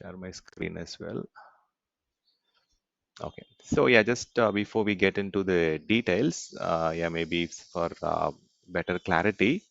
share my screen as well. Okay, so yeah, just before we get into the details, yeah, maybe for better clarity,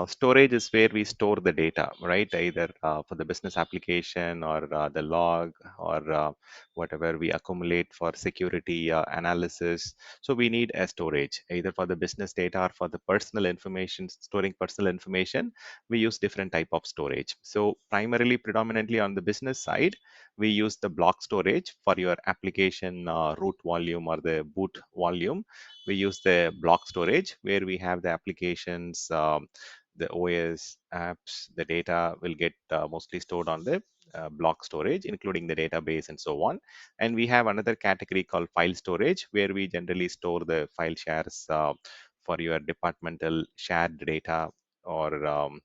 storage is where we store the data, right? Either for the business application or the log or whatever we accumulate for security analysis. So we need a storage either for the business data or for the personal information, storing personal information. We use different type of storage. So primarily, predominantly on the business side, we use the block storage for your application root volume or the boot volume. We use the block storage where we have the applications, the OS apps, the data will get mostly stored on the block storage, including the database and so on. And we have another category called file storage, where we generally store the file shares for your departmental shared data or um,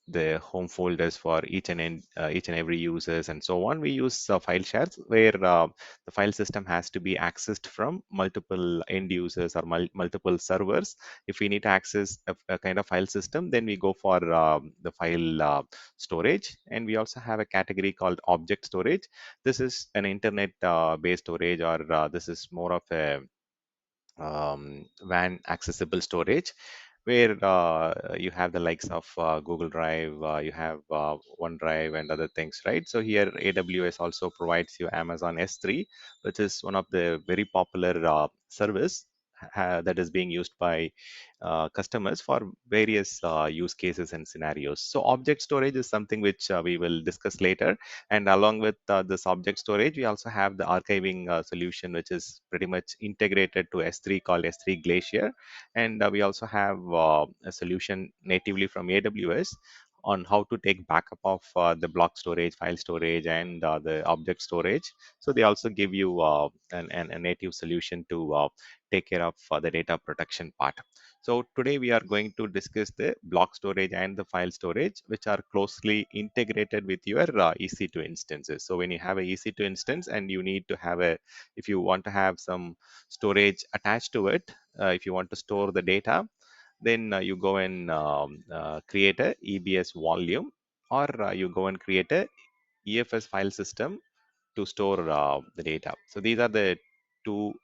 the home folders for each and every users and so on. We use file shares where the file system has to be accessed from multiple end users or multiple servers. If we need to access a kind of file system, then we go for the file storage. And we also have a category called object storage. This is an internet based storage, or this is more of a WAN accessible storage, where you have the likes of Google Drive, you have OneDrive and other things, right? So here AWS also provides you Amazon S3, which is one of the very popular service that is being used by customers for various use cases and scenarios. So object storage is something which we will discuss later. And along with this object storage, we also have the archiving solution, which is pretty much integrated to S3 called S3 Glacier. And we also have a solution natively from AWS on how to take backup of the block storage, file storage, and the object storage. So they also give you a native solution to take care of the data protection part. So today we are going to discuss the block storage and the file storage, which are closely integrated with your EC2 instances. So when you have a EC2 instance and you need to have if you want to have some storage attached to it, if you want to store the data, then you go and create a EBS volume, or you go and create a EFS file system to store the data. So these are the two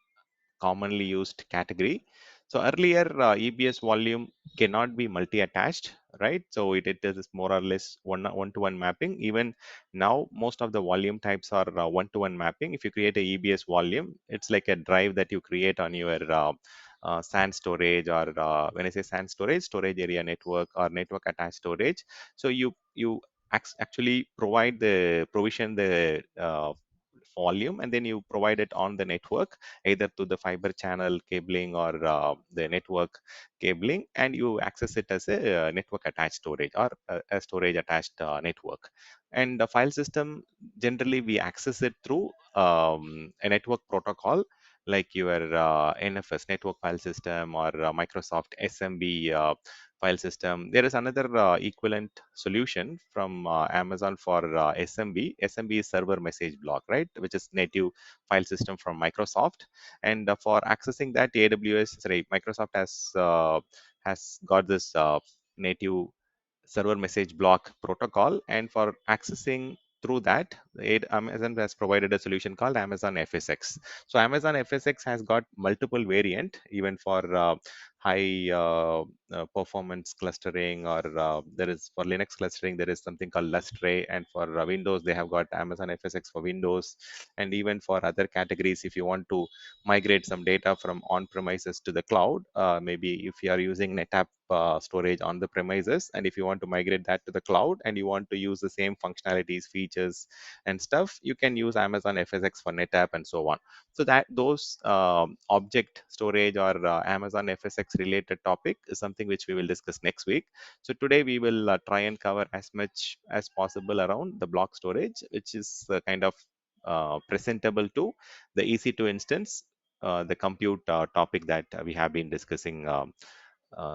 commonly used category. So earlier, EBS volume cannot be multi-attached, right? So it is more or less one-to-one mapping. Even now, most of the volume types are one-to-one mapping. If you create a EBS volume, it's like a drive that you create on your SAN storage, or when I say SAN storage, storage area network or network attached storage. So you actually provision the volume, and then you provide it on the network, either to the fiber channel cabling or the network cabling, and you access it as a network attached storage, or a storage attached network. And the file system, generally we access it through a network protocol, like your NFS, network file system, or Microsoft SMB file system. There is another equivalent solution from Amazon for SMB. SMB is server message block, right, which is native file system from Microsoft. And for accessing that, Microsoft has got this native server message block protocol, and for accessing through that, Amazon has provided a solution called Amazon FSX. So Amazon FSX has got multiple variant, even for high performance clustering, or there is for Linux clustering, there is something called Lustre, and for Windows, they have got Amazon FSX for Windows. And even for other categories, if you want to migrate some data from on-premises to the cloud, maybe if you are using NetApp storage on the premises, and if you want to migrate that to the cloud and you want to use the same functionalities, features, and stuff, you can use Amazon FSX for NetApp and so on. So that those object storage or Amazon FSX related topic is something which we will discuss next week. So today we will try and cover as much as possible around the block storage, which is kind of presentable to the EC2 instance, the compute topic that we have been discussing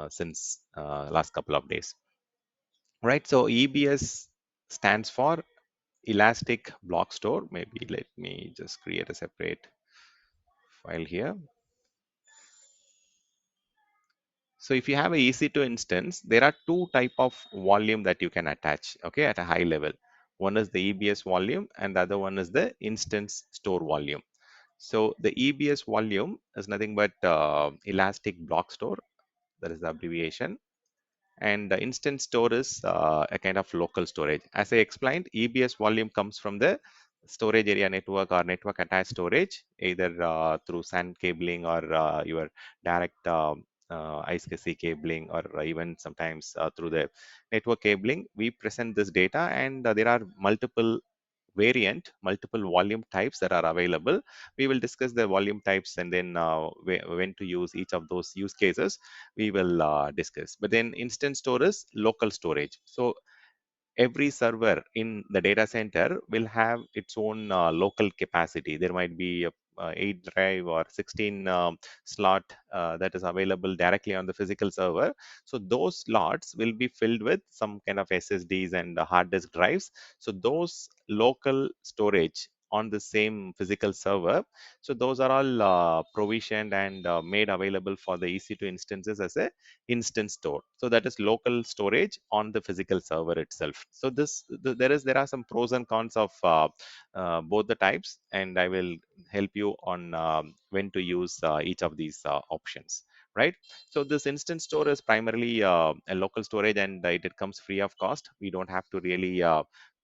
since last couple of days. Right, so EBS stands for Elastic Block Store. Maybe let me just create a separate file here. So if you have a EC2 instance, there are two type of volume that you can attach, okay, at a high level. One is the EBS volume and the other one is the instance store volume. So the EBS volume is nothing but elastic block store, that is the abbreviation. And the instant store is a kind of local storage. As I explained, EBS volume comes from the storage area network or network attached storage, either through SAN cabling or your direct I2C cabling, or even sometimes through the network cabling. We present this data, and there are multiple volume types that are available. We will discuss the volume types, and then when to use each of those use cases we will discuss. But then instant store is local storage. So every server in the data center will have its own local capacity. There might be a 8 drive or 16 slot that is available directly on the physical server. So those slots will be filled with some kind of SSDs and hard disk drives. So those local storage on the same physical server, so those are all provisioned and made available for the EC2 instances as a instance store. So that is local storage on the physical server itself. So there are some pros and cons of both the types, and I will help you on when to use each of these options, right? So this instance store is primarily a local storage, and it comes free of cost. We don't have to really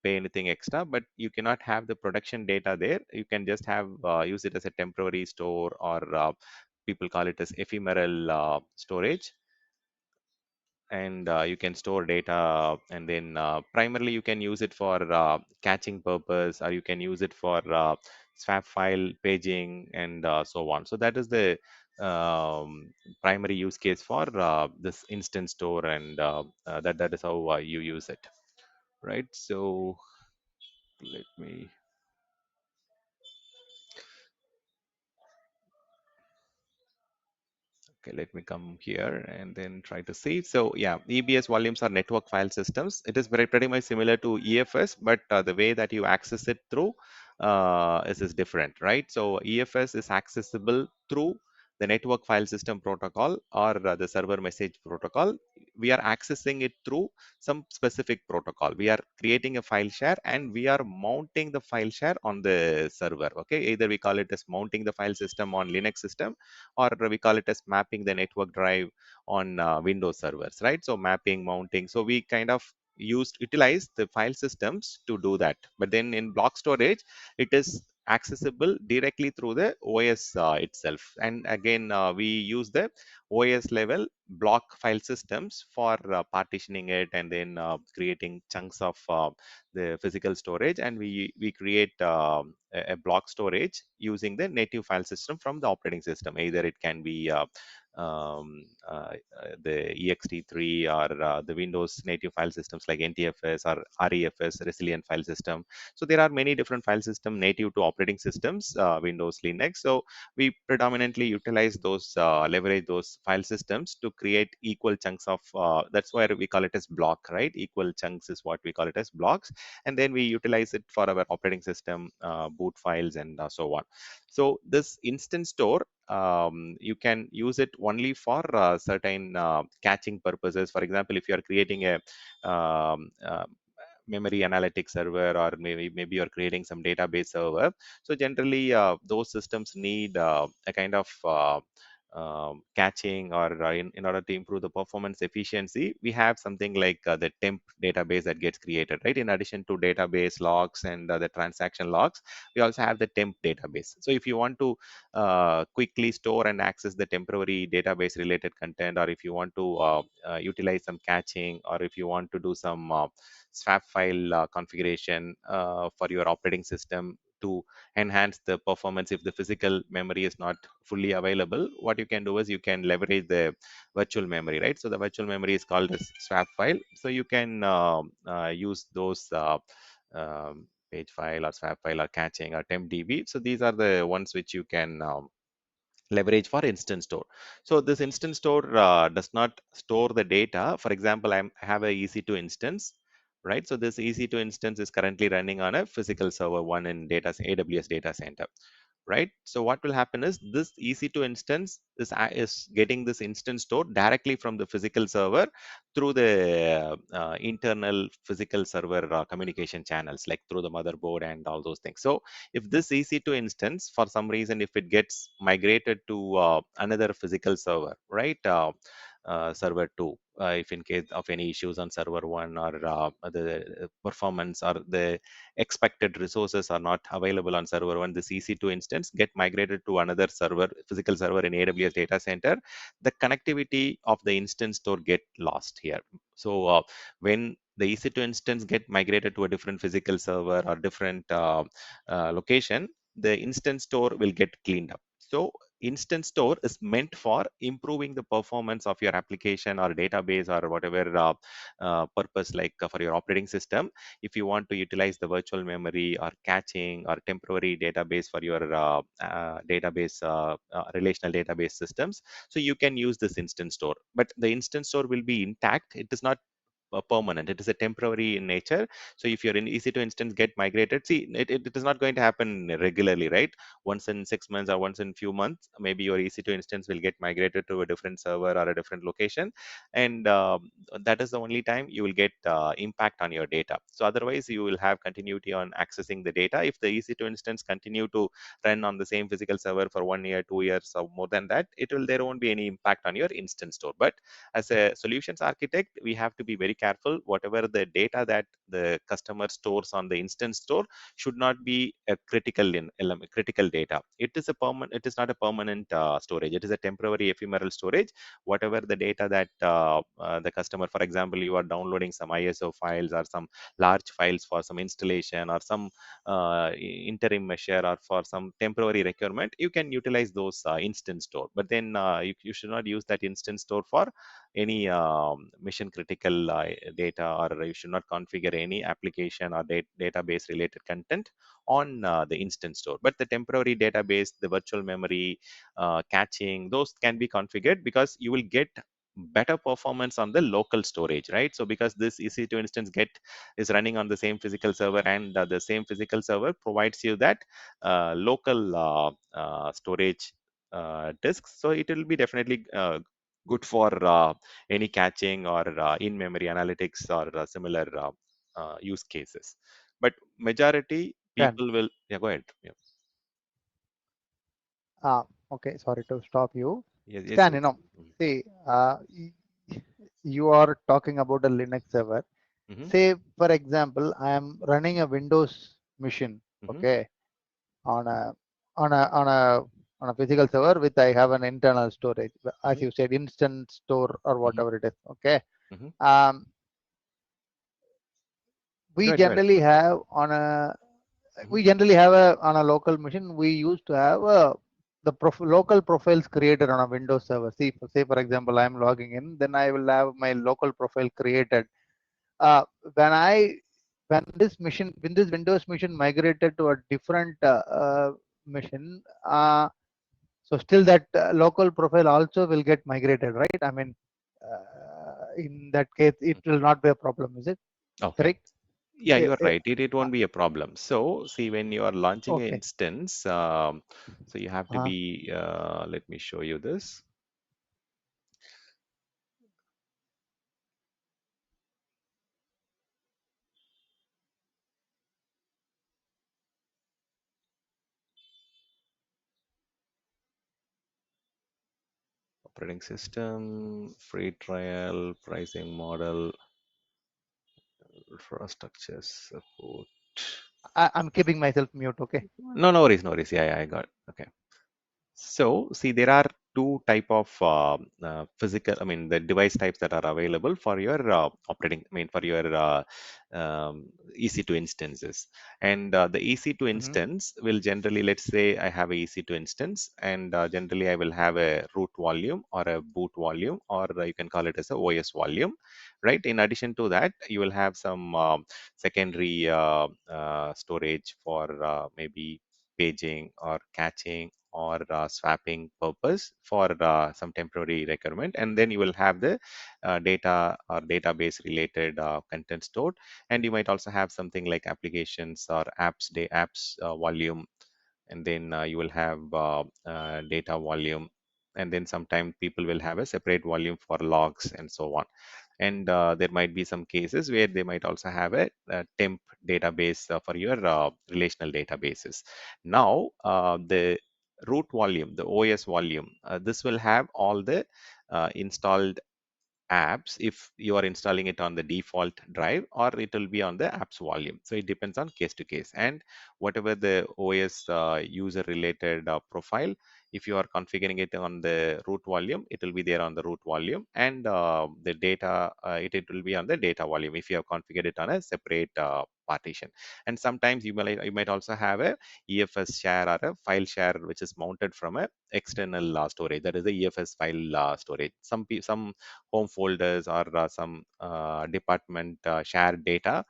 pay anything extra, but you cannot have the production data there. You can just have use it as a temporary store, or people call it as ephemeral storage. And you can store data, and then primarily you can use it for caching purpose, or you can use it for swap file paging, and so on. So that is the primary use case for this instance store, and that is how you use it, right? So let me Okay, let me come here and then try to see. So yeah, EBS volumes are network file systems. It is pretty much similar to EFS, but the way that you access it through is different, right? So EFS is accessible through the network file system protocol, or the server message protocol. We are accessing it through some specific protocol. We are creating a file share, and we are mounting the file share on the server. Okay, either we call it as mounting the file system on Linux system, or we call it as mapping the network drive on Windows servers, right? So mapping, mounting. So we kind of utilize the file systems to do that. But then in block storage, it is accessible directly through the OS itself. And again, we use the OS level block file systems for partitioning it, and then creating chunks of the physical storage, and we create a block storage using the native file system from the operating system. Either it can be the ext3, or the Windows native file systems like NTFS or REFS, resilient file system. So there are many different file systems native to operating systems, Windows, Linux. So we predominantly utilize those, leverage those file systems to create equal chunks of, that's why we call it as block, right? Equal chunks is what we call it as blocks. And then we utilize it for our operating system, boot files, and so on. So this instance store, you can use it only for certain caching purposes. For example, if you are creating a memory analytics server, or maybe you're creating some database server. So generally those systems need a kind of catching, or in order to improve the performance efficiency, we have something like the temp database that gets created, right? In addition to database logs and the transaction logs, we also have the temp database. So if you want to quickly store and access the temporary database related content, or if you want to utilize some caching, or if you want to do some swap file configuration for your operating system to enhance the performance if the physical memory is not fully available, what you can do is you can leverage the virtual memory, right? So the virtual memory is called as swap file. So you can use those page file or swap file or caching or temp db. So these are the ones which you can leverage for instance store. So this instance store does not store the data. For example, I have a EC2 instance, right? So this EC2 instance is currently running on a physical server one in AWS data center. right? So what will happen is this EC2 instance is getting this instance store directly from the physical server through the internal physical server communication channels, like through the motherboard and all those things. So if this EC2 instance, for some reason, if it gets migrated to another physical server, right? Server 2, if in case of any issues on server 1, or the performance or the expected resources are not available on server 1, this EC2 instance get migrated to another server, physical server in AWS data center, the connectivity of the instance store get lost here. So when the EC2 instance get migrated to a different physical server or different location, the instance store will get cleaned up. So instance store is meant for improving the performance of your application or database or whatever purpose, like for your operating system. If you want to utilize the virtual memory or caching or temporary database for your relational database systems, so you can use this instance store, but the instance store will be intact. It is not permanent. It is a temporary in nature. So if your EC2 instance get migrated, see, it is not going to happen regularly, right? Once in 6 months or once in few months, maybe your EC2 instance will get migrated to a different server or a different location, and that is the only time you will get impact on your data. So otherwise, you will have continuity on accessing the data. If the EC2 instance continue to run on the same physical server for 1 year, 2 years, or more than that, there won't be any impact on your instance store. But as a solutions architect, we have to be very careful. Whatever the data that the customer stores on the instance store should not be a critical data. It is not a permanent storage. It is a temporary ephemeral storage. Whatever the data that the customer, for example, you are downloading some ISO files or some large files for some installation or some interim measure or for some temporary requirement, you can utilize those instance store. But then you should not use that instance store for any mission critical data, or you should not configure any application or database related content on the instance store. But the temporary database, the virtual memory, caching, those can be configured, because you will get better performance on the local storage, right? So because this EC2 instance is running on the same physical server, and the same physical server provides you that local storage disks, so it will be definitely good for any caching or in-memory analytics or similar use cases. But majority Can. people will, yeah, go ahead. Yeah. Okay, sorry to stop you. Yes, yes, Stan, yes. see, you are talking about a Linux server. Mm-hmm. Say, for example, I am running a Windows machine, Mm-hmm. okay, on a on a on a on a physical server with I have an internal storage, as Mm-hmm. you said, instant store or Mm-hmm. whatever it is. Okay, Mm-hmm. um, Go we ahead, go ahead. generally have on a Mm-hmm. we generally have a on a local machine. We used to have local profiles created on a Windows server. See, say for example, I'm logging in, then I will have my local profile created. Uh, when I when this Windows machine migrated to a different machine, so still that local profile also will get migrated, right? I mean, in that case, it will not be a problem, is it Okay. correct? Yeah, Eh, you are eh, right. It uh, won't be a problem. So, see, when you are launching an okay. instance, so you have to Uh, be, let me show you this. Operating system, free trial, pricing model, infrastructure support. I'm keeping myself mute. Okay. No, no worries, no worries. Yeah, yeah, I got it. Okay. So, see, there are two type of physical, I mean, the device types that are available for your for your EC2 instances. And the EC2 Hmm. instance will generally, let's say I have a EC2 instance, and generally I will have a root volume or a boot volume, or you can call it as a OS volume, right? In addition to that, you will have some secondary storage for maybe paging or caching or swapping purpose for some temporary requirement, and then you will have the data or database related content stored, and you might also have something like applications or apps volume, and then you will have data volume, and then sometimes people will have a separate volume for logs and so on. And there might be some cases where they might also have a temp database for your relational databases. Now the root volume, the OS volume, this will have all the installed apps if you are installing it on the default drive, or it will be on the apps volume. So it depends on case to case, and whatever the OS user related profile, if you are configuring it on the root volume, it will be there on the root volume, and the data it will be on the data volume if you have configured it on a separate partition. And sometimes you might also have a EFS share or a file share which is mounted from a external storage, that is the EFS file storage. Some home folders or some department shared data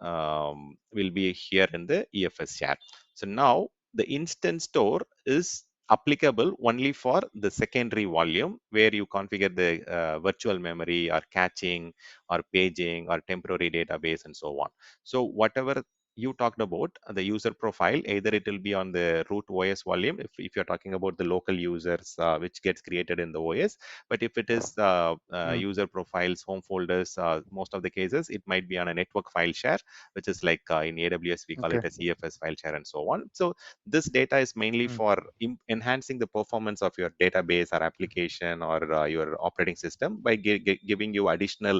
will be here in the EFS share. So now the instance store is applicable only for the secondary volume where you configure the virtual memory or caching or paging or temporary database and so on. So whatever you talked about, the user profile, either it will be on the root OS volume if you're talking about the local users which gets created in the OS. But if it is Mm. user profiles, home folders, most of the cases, it might be on a network file share, which is like in AWS, we call it Okay. as EFS file share and so on. So this data is mainly Mm. for enhancing the performance of your database or application or your operating system by giving you additional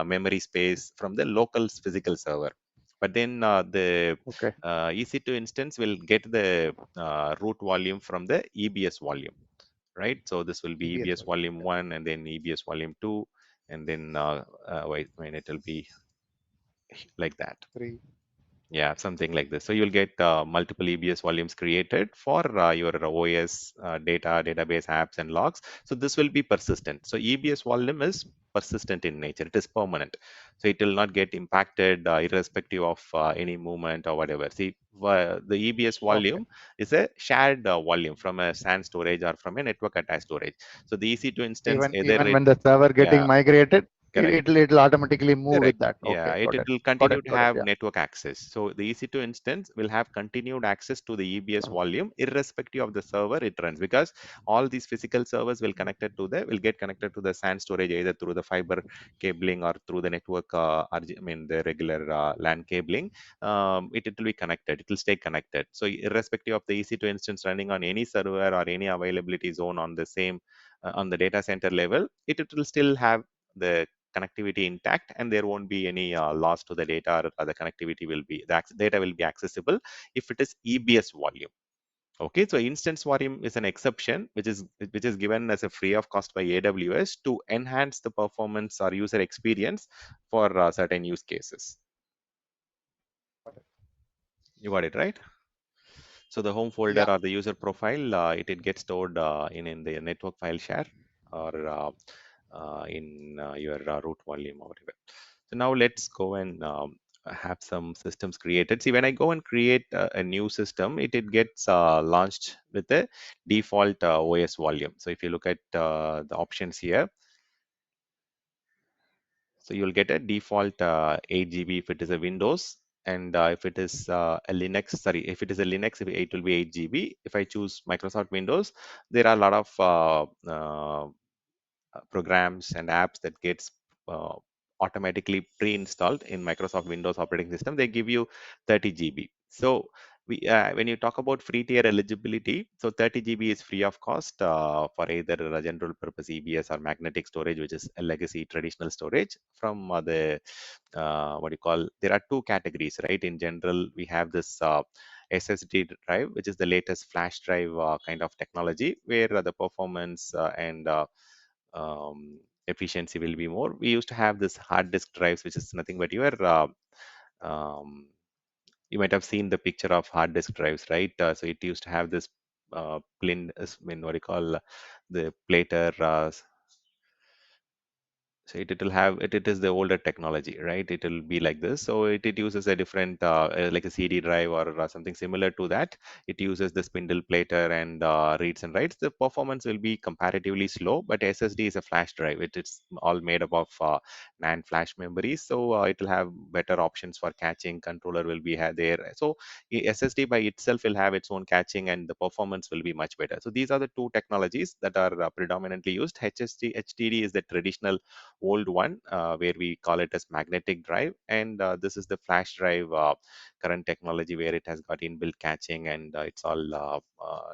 memory space from the local physical server. But then the Okay. EC2 instance will get the root volume from the EBS volume, right? So this will be EBS EBS volume. volume 1 and then EBS volume 2, and then wait, when it will be like that. 3. Yeah, something like this. So you'll get multiple EBS volumes created for your OS data, database, apps, and logs. So this will be persistent. So EBS volume is persistent in nature. It is permanent. So it will not get impacted irrespective of any movement or whatever. See, the EBS Okay. volume is a shared volume from a SAN storage or from a network attached storage. So the EC2 instance, either Even it, when the server yeah, getting migrated, correct. it'll automatically move Correct. with that. Yeah, Okay. it Got it. will Got continue it. to Got it. have Yeah. network access. So the EC2 instance will have continued access to the EBS volume irrespective of the server it runs, because all these physical servers will get connected to the SAN storage either through the fiber cabling or through the network I mean the regular LAN cabling. It will be connected. It will stay connected. So irrespective of the EC2 instance running on any server or any availability zone on the same on the data center level, it will still have the connectivity intact, and there won't be any loss to the data, or the connectivity will be the data will be accessible if it is EBS volume. Okay, so instance volume is an exception which is given as a free of cost by AWS to enhance the performance or user experience for certain use cases. You got it right. So the home folder Yeah. or the user profile, it gets stored in the network file share or in your root volume or whatever. So now let's go and have some systems created. See, when I go and create a new system, it gets launched with the default OS volume. So if you look at the options here, so you'll get a default 8 GB if it is a Windows, and if it is a Linux, sorry, if it is a Linux, it will be 8 GB. If I choose Microsoft Windows, there are a lot of programs and apps that gets uh, automatically pre-installed in Microsoft Windows operating system. They give you 30 GB. So when you talk about free tier eligibility, so 30 GB is free of cost for either a general purpose EBS or magnetic storage, which is a legacy traditional storage from the what do you call? There are two categories, right? In general, we have this SSD drive, which is the latest flash drive kind of technology, where the performance and efficiency will be more. We used to have this hard disk drives, which is nothing but your um, you might have seen the picture of hard disk drives, right? So it used to have this I mean, what do you call the plater So it will have it is the older technology, right? It will be like this. So it uses a different like a CD drive or something similar to that. It uses the spindle plater and reads and writes. The performance will be comparatively slow, but SSD is a flash drive. It is all made up of NAND flash memories, so it will have better options for catching. Controller will be there. So SSD by itself will have its own catching, and the performance will be much better. So these are the two technologies that are predominantly used. HDD is the traditional old one where we call it as magnetic drive, and this is the flash drive current technology where it has got inbuilt catching, and it's all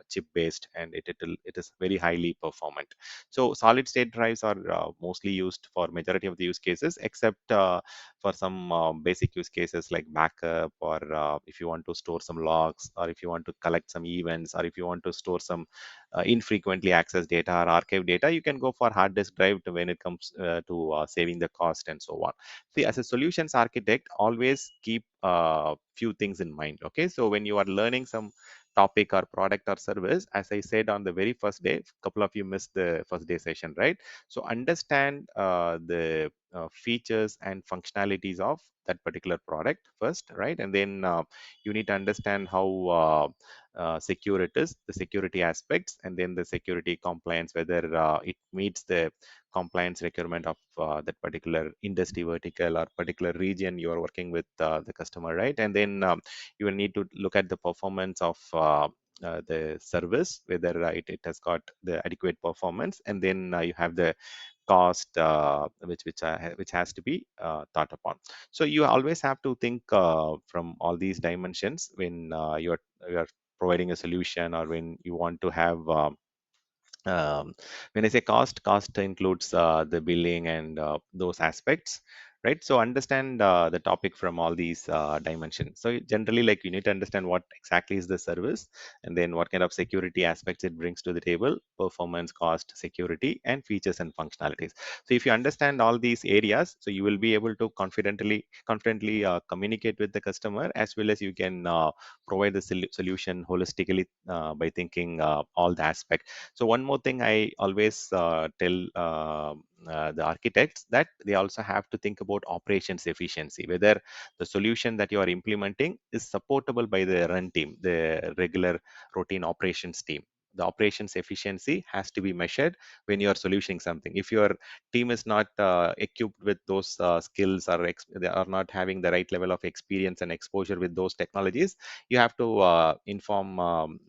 chip based, and it is very highly performant. So solid state drives are mostly used for majority of the use cases, except for some basic use cases like backup, or if you want to store some logs, or if you want to collect some events, or if you want to store some infrequently accessed data or archive data, you can go for hard disk drive when it comes to saving the cost and so on. See, as a solutions architect, always keep few things in mind. Okay, so when you are learning some topic or product or service, as I said on the very first day, a couple of you missed the first day session, right? So understand the features and functionalities of that particular product first, right? And then you need to understand how secure it is, the security aspects, and then the security compliance, whether it meets the compliance requirement of that particular industry vertical or particular region you are working with the customer, right? And then you will need to look at the performance of the service, whether it has got the adequate performance, and then you have the cost which has to be thought upon. So you always have to think from all these dimensions when you're providing a solution, or when you want to have when I say cost includes the billing and those aspects, right? So understand the topic from all these dimensions. So generally, like, you need to understand what exactly is the service, and then what kind of security aspects it brings to the table: performance, cost, security, and features and functionalities. So if you understand all these areas, so you will be able to confidently communicate with the customer, as well as you can provide the solution holistically by thinking all the aspects. So one more thing I always tell the architects, that they also have to think about operations efficiency, whether the solution that you are implementing is supportable by the run team, the regular routine operations team. The operations efficiency has to be measured when you are solutioning something. If your team is not equipped with those skills, or they are not having the right level of experience and exposure with those technologies, you have to inform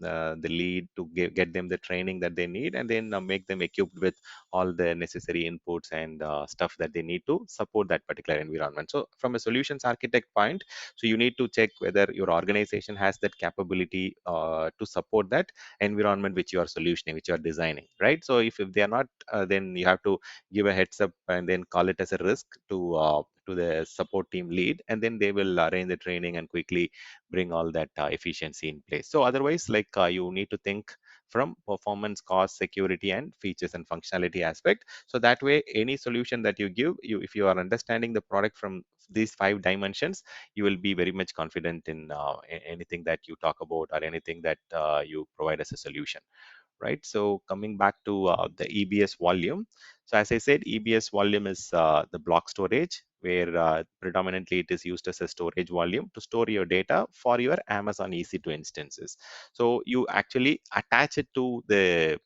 the lead to get them the training that they need, and then make them equipped with all the necessary inputs and stuff that they need to support that particular environment. So from a solutions architect point, so you need to check whether your organization has that capability to support that environment which you are solutioning, which you are designing, right? So if they are not, then you have to give a heads up and then call it as a risk to the support team lead, and then they will arrange the training and quickly bring all that efficiency in place. So otherwise, like, you need to think from performance, cost, security, and features and functionality aspect. So that way, any solution that you give, if you are understanding the product from these five dimensions, you will be very much confident in anything that you talk about, or anything that you provide as a solution, right? So coming back to the EBS volume. So as I said, EBS volume is the block storage, where predominantly it is used as a storage volume to store your data for your Amazon EC2 instances. So you actually attach it to the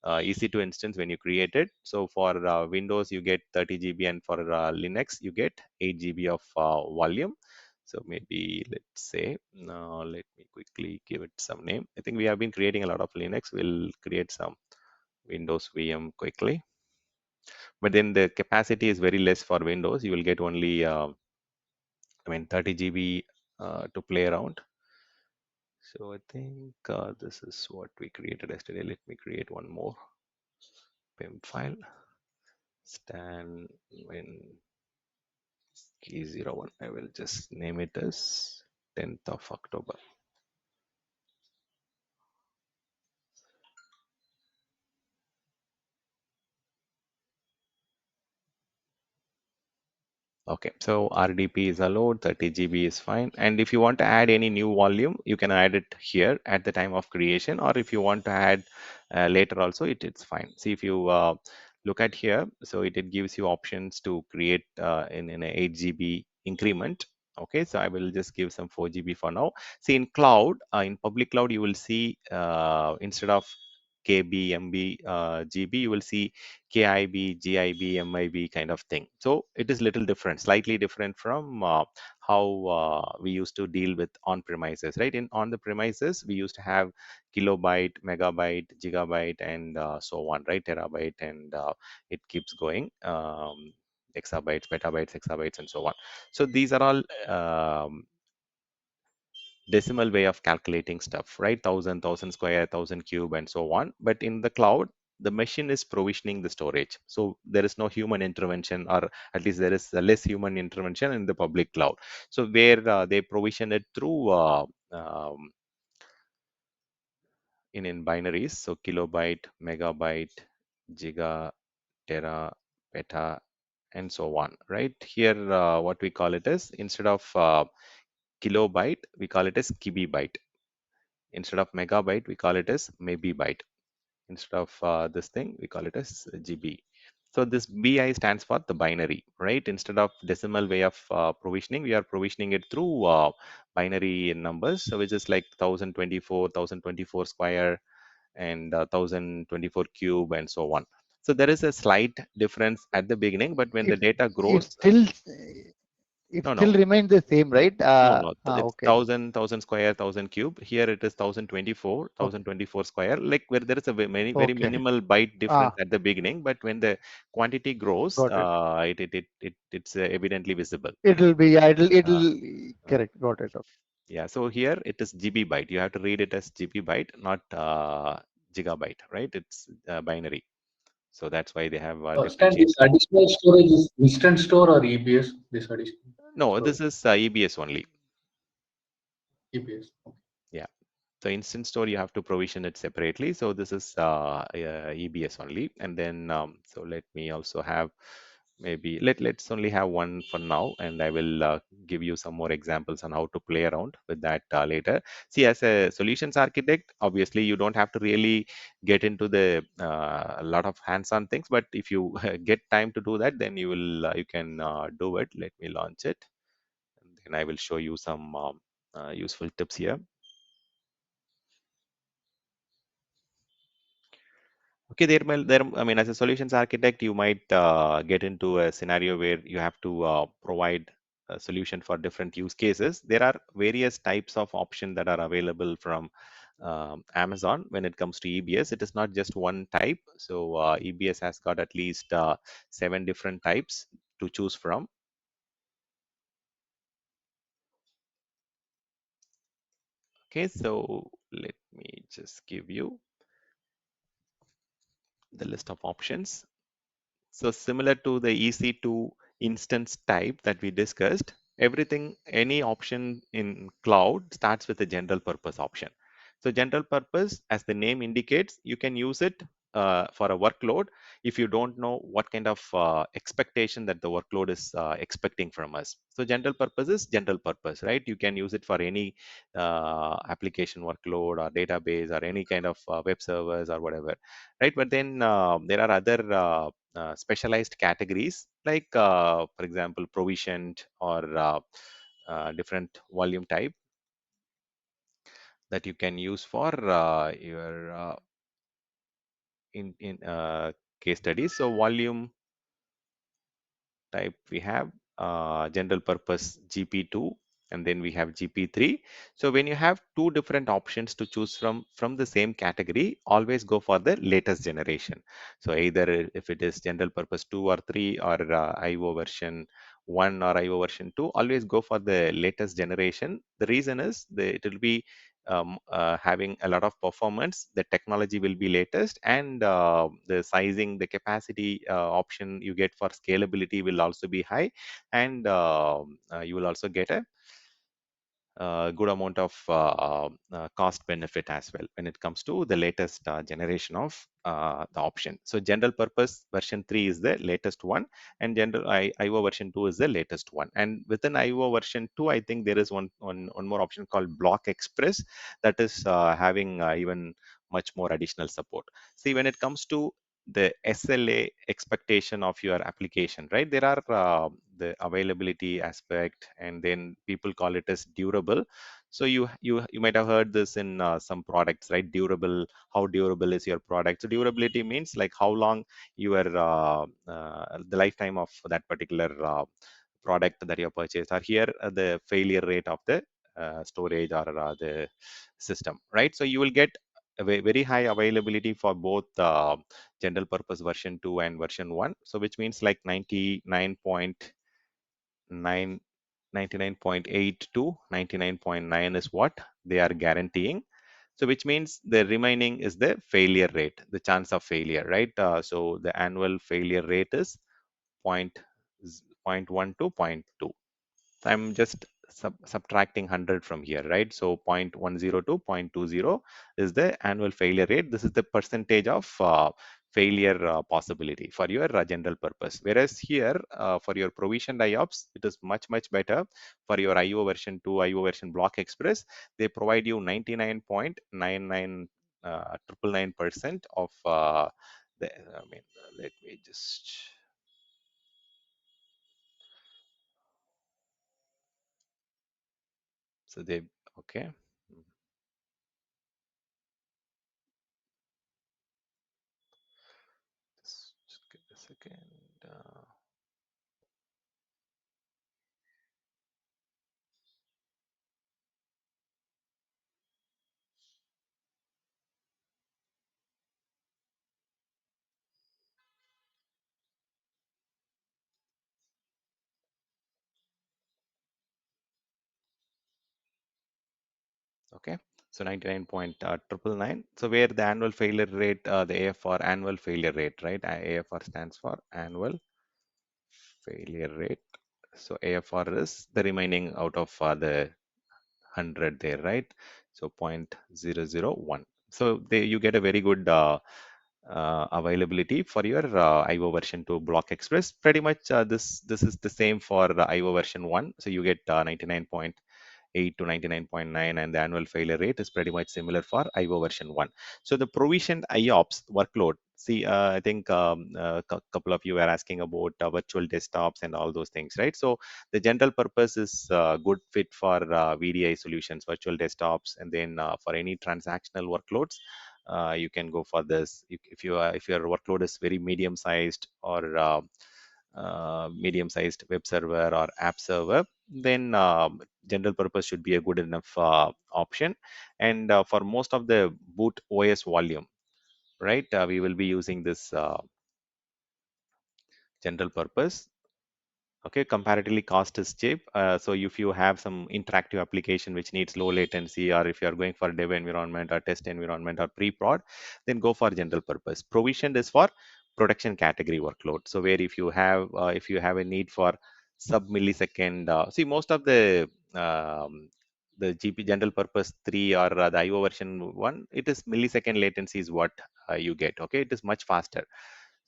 EC2 instance when you create it. So for Windows, you get 30 GB, and for Linux, you get 8 GB of volume. So maybe let's say, let me quickly give it some name. I think we have been creating a lot of Linux. We'll create some Windows VM quickly. But then the capacity is very less for Windows. You will get only, 30 GB to play around. So I think this is what we created yesterday. Let me create one more PIM file. Stan win key 01. I will just name it as 10th of October. Okay, so RDP is allowed, 30 GB is fine. And if you want to add any new volume, you can add it here at the time of creation, or if you want to add later also, it's fine. See, if you look at here, so it gives you options to create in an 8 GB increment. Okay, so I will just give some 4 GB for now. See, in cloud, in public cloud, you will see instead of KB, MB, GB, you will see KIB, GIB, MIB kind of thing. So it is little different, slightly different from how we used to deal with on premises, right? In on the premises, we used to have kilobyte, megabyte, gigabyte, and so on, right? Terabyte, and it keeps going. Exabytes, petabytes, exabytes, and so on. So these are all decimal way of calculating stuff, right? 1,000 square, 1,000 cube, and so on. But in the cloud, the machine is provisioning the storage. So there is no human intervention, or at least there is less human intervention in the public cloud. So where they provision it through in binaries, so kilobyte, megabyte, giga, tera, peta, and so on, right? Here, what we call it is, instead of kilobyte, we call it as kibibyte. Instead of megabyte, we call it as mebibyte. Instead of this thing, we call it as GB. So this BI stands for the binary, right? Instead of decimal way of provisioning, we are provisioning it through binary numbers, so which is like 1024 square, and 1024 cube, and so on. So there is a slight difference at the beginning, but when the It data it grows, still it no, still no, remains the same, right? no, no, it's Okay, 1,000 square, 1,000 cube. Here it is 1024, okay, 1024 square, like where there is a very okay. minimal byte difference Ah, at the beginning, but when the quantity grows, got it. it's evidently visible. It'll be, yeah, Uh, it'll uh, correct. Got it. Okay. yeah, so here it is GB byte. You have to read it as GB byte, not gigabyte, right? It's binary. So that's why they have Stand this differentiated. additional storage is instant store or EBS? This additional No, this storage, is EBS only. EBS. Okay. Yeah. So instant store, you have to provision it separately. So this is EBS only. And then, so let me also have, maybe let's only have one for now, and I will give you some more examples on how to play around with that later. See, as a solutions architect, obviously you don't have to really get into the a lot of hands-on things, but if you get time to do that, then you can do it. Let me launch it, and then I will show you some useful tips here. Okay, I mean, as a solutions architect, you might get into a scenario where you have to provide a solution for different use cases. There are various types of options that are available from Amazon when it comes to EBS. It is not just one type. So EBS has got at least 7 different types to choose from. Okay, so let me just give you the list of options. So similar to the EC2 instance type that we discussed, everything, any option in cloud starts with a general purpose option. So general purpose, as the name indicates, you can use it for a workload if you don't know what kind of expectation that the workload is expecting from us. So general purpose is general purpose, right? You can use it for any application workload or database or any kind of web servers or whatever, right? But then there are other specialized categories, like for example provisioned or different volume type that you can use for your in case studies. So volume type, we have general purpose GP2, and then we have GP3. So when you have two different options to choose from the same category, always go for the latest generation. So either if it is general purpose 2 or 3, or IO version 1 or IO version 2, always go for the latest generation. The reason is it will be having a lot of performance. The technology will be latest, and the sizing, the capacity option you get for scalability will also be high, and you will also get a good amount of cost benefit as well when it comes to the latest generation of the option. So general purpose version 3 is the latest one, and IO version 2 is the latest one. And within IO version 2, I think there is one more option called Block Express that is having even much more additional support. See, when it comes to the SLA expectation of your application, right? There are the availability aspect, and then people call it as durable. So you might have heard this in some products, right? Durable, how durable is your product? So durability means like how long your the lifetime of that particular product that you purchased, or here the failure rate of the storage or the system, right? So you will get a very high availability for both general purpose version 2 and version 1. So which means like 99.9, 99.8 to 99.9 is what they are guaranteeing. So which means the remaining is the failure rate, the chance of failure, right? So the annual failure rate is point, point 1 to point 2. So I'm just subtracting 100 from here, right? So 0.10 to 0.20 is the annual failure rate. This is the percentage of failure possibility for your general purpose. Whereas here, for your provisioned IOPS, it is much better. For your IO version 2, IO version Block Express, they provide you 99.99 999% of the, I mean, let me just, so they, okay. Just give a second. Okay, so 99.999. So where the annual failure rate, the AFR annual failure rate, right? AFR stands for annual failure rate. So AFR is the remaining out of the 100 there, right? So 0.001. So they, you get a very good availability for your IO version 2 Block Express. Pretty much this is the same for IO version 1. So you get 99.8 to 99.9, and the annual failure rate is pretty much similar for IO version 1. So the provisioned IOPS workload, see, I think a couple of you were asking about virtual desktops and all those things, right? So the general purpose is good fit for VDI solutions, virtual desktops, and then for any transactional workloads, you can go for this. If your workload is very medium sized, or medium sized web server or app server, then general purpose should be a good enough option. And for most of the boot OS volume, right, we will be using this general purpose. Okay, comparatively cost is cheap. So if you have some interactive application which needs low latency, or if you are going for dev environment or test environment or pre-prod, then go for general purpose. Provisioned is for production category workload. So where if you have a need for sub millisecond, see, most of the GP general purpose 3 or the IO version 1, it is millisecond latency is what you get. Okay, it is much faster.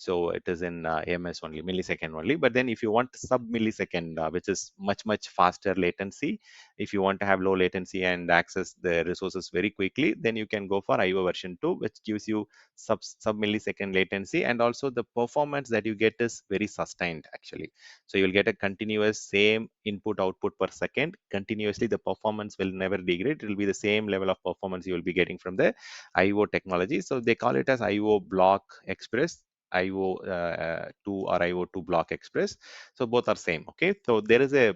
So it is in AMS only, millisecond only. But then if you want sub millisecond, which is much faster latency, if you want to have low latency and access the resources very quickly, then you can go for IO version 2, which gives you sub millisecond latency, and also the performance that you get is very sustained actually. So you'll get a continuous same input output per second continuously. The performance will never degrade. It will be the same level of performance you will be getting from the IO technology. So they call it as IO Block Express, IO2 or IO2 Block Express. So both are same. Okay, so there is a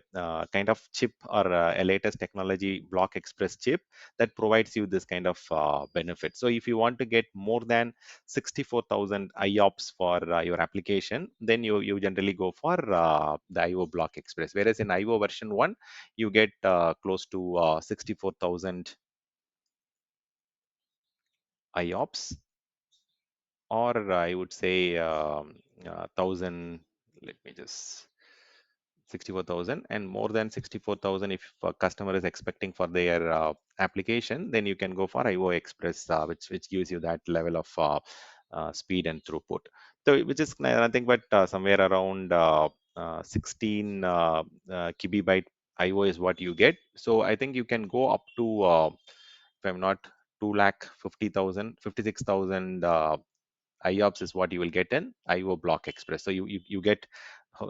kind of chip, or a latest technology Block Express chip, that provides you this kind of benefit. So if you want to get more than 64,000 IOPS for your application, then you generally go for the IO Block Express. Whereas in IO version 1, you get close to 64,000 IOPS, or I would say 1,000. Let me just 64,000, and more than 64,000 if a customer is expecting for their application, then you can go for IO Express, which gives you that level of speed and throughput. So which is nothing but somewhere around 16 kibibyte IO is what you get. So I think you can go up to, if I'm not, 2 lakh 50,000, 56,000 IOPS is what you will get in IO Block Express. So you get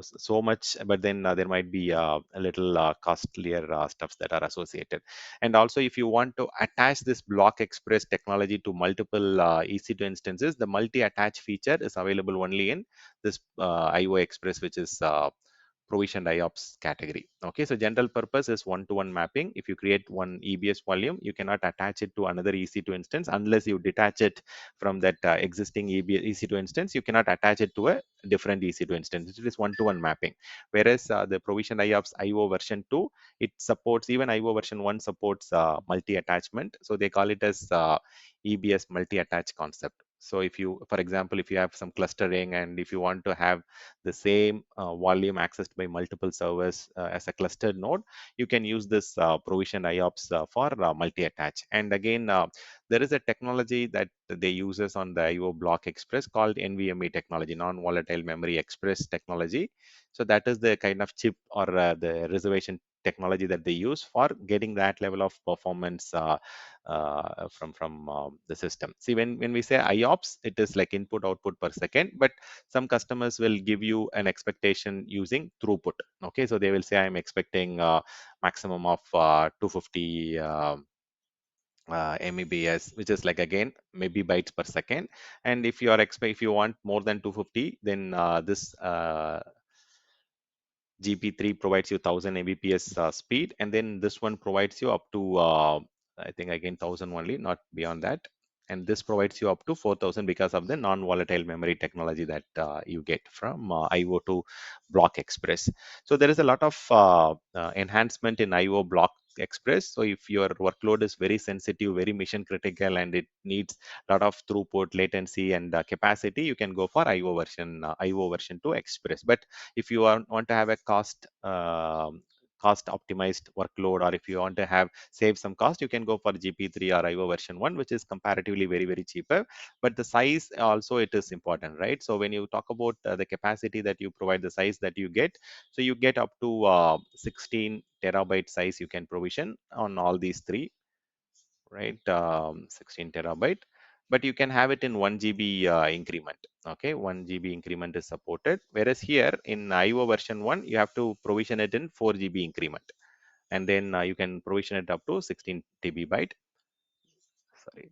so much, but then there might be a little costlier stuffs that are associated. And also, if you want to attach this Block Express technology to multiple EC2 instances, the multi-attach feature is available only in this IO Express, which is provisioned IOPS category. Okay, so general purpose is one-to-one mapping. If you create one EBS volume, you cannot attach it to another EC2 instance unless you detach it from that existing EC2 instance. You cannot attach it to a different EC2 instance. It is one-to-one mapping. Whereas the provisioned IOPS IO version 2, it supports, even IO version 1 supports multi-attachment. So they call it as EBS multi-attach concept. So if you, for example, if you have some clustering and if you want to have the same volume accessed by multiple servers as a clustered node, you can use this provisioned IOPS for multi-attach. And again, there is a technology that they uses on the IO Block Express called NVMe technology, non-volatile memory express technology. So that is the kind of chip or the reservation technology that they use for getting that level of performance from the system. See, when we say IOPS, it is like input output per second, but some customers will give you an expectation using throughput. Okay, so they will say I'm expecting maximum of 250 MBS, which is like again maybe bytes per second. And if you are if you want more than 250, then this GP3 provides you 1000 Mbps speed, and then this one provides you up to I think again 1000 only, not beyond that. And this provides you up to 4000 because of the non-volatile memory technology that you get from IO to Block Express. So there is a lot of enhancement in IO Block Express. So if your workload is very sensitive, very mission critical, and it needs a lot of throughput, latency, and capacity, you can go for IO version 2 Express. But if you want to have a cost optimized workload, or if you want to have save some cost, you can go for GP3 or IO version 1, which is comparatively very cheaper. But the size also, it is important, right? So when you talk about the capacity that you provide, the size that you get, so you get up to 16 terabyte size you can provision on all these three, right? 16 terabyte, but you can have it in 1 GB increment. Okay, 1 GB increment is supported, whereas here in IO version 1, you have to provision it in 4 GB increment, and then you can provision it up to 16 TB byte. Sorry,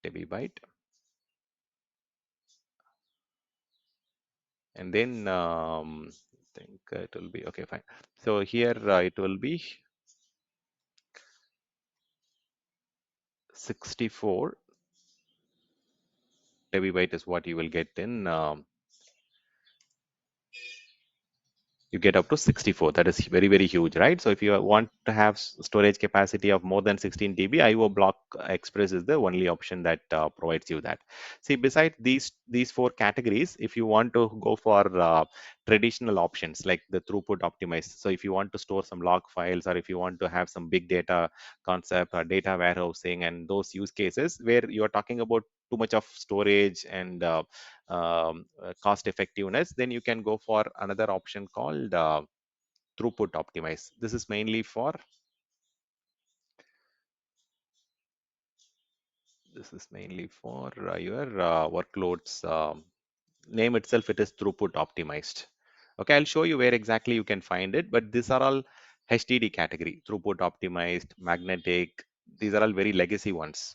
TB byte, and then I think it will be okay. Fine. So here it will be 64 TB byte is what you will get in. You get up to 64. That is very huge, right? So if you want to have storage capacity of more than 16 TB, IO Block Express is the only option that provides you that. See, besides these four categories, if you want to go for traditional options like the throughput optimized, so if you want to store some log files, or if you want to have some big data concept or data warehousing and those use cases where you are talking about too much of storage and cost effectiveness, then you can go for another option called throughput optimize. This is mainly for your workloads. Name itself, it is throughput optimized. Okay, I'll show you where exactly you can find it, but these are all HDD category, throughput optimized, magnetic. These are all very legacy ones.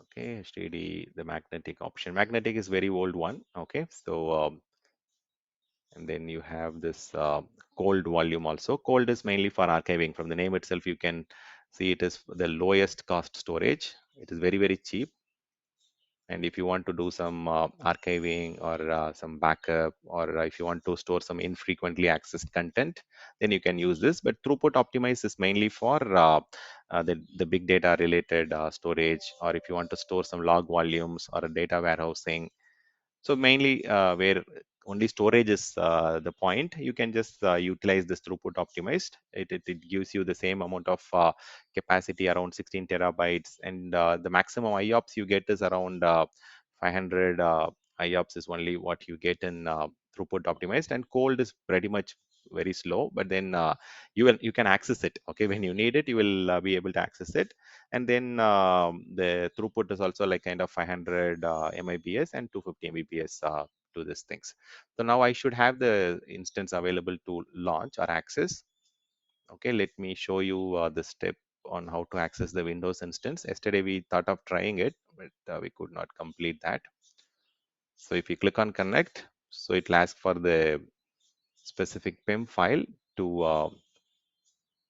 Okay, HDD, the magnetic option. Magnetic is very old one. Okay, so and then you have this cold volume also. Cold is mainly for archiving. From the name itself, you can see it is the lowest cost storage. It is very cheap. And if you want to do some archiving or some backup, or if you want to store some infrequently accessed content, then you can use this. But throughput optimize is mainly for the big data related storage, or if you want to store some log volumes or a data warehousing. So mainly where only storage is the point, you can just utilize this throughput optimized. It gives you the same amount of capacity, around 16 terabytes, and the maximum IOPS you get is around 500 IOPS is only what you get in throughput optimized. And cold is pretty much very slow, but then you can access it. Okay, when you need it, you will be able to access it. And then the throughput is also like kind of 500 mbps and 250 mbps to these things. So now I should have the instance available to launch or access. Okay, let me show you the step on how to access the Windows instance. Yesterday we thought of trying it, but we could not complete that. So if you click on connect, so it will ask for the specific PIM file to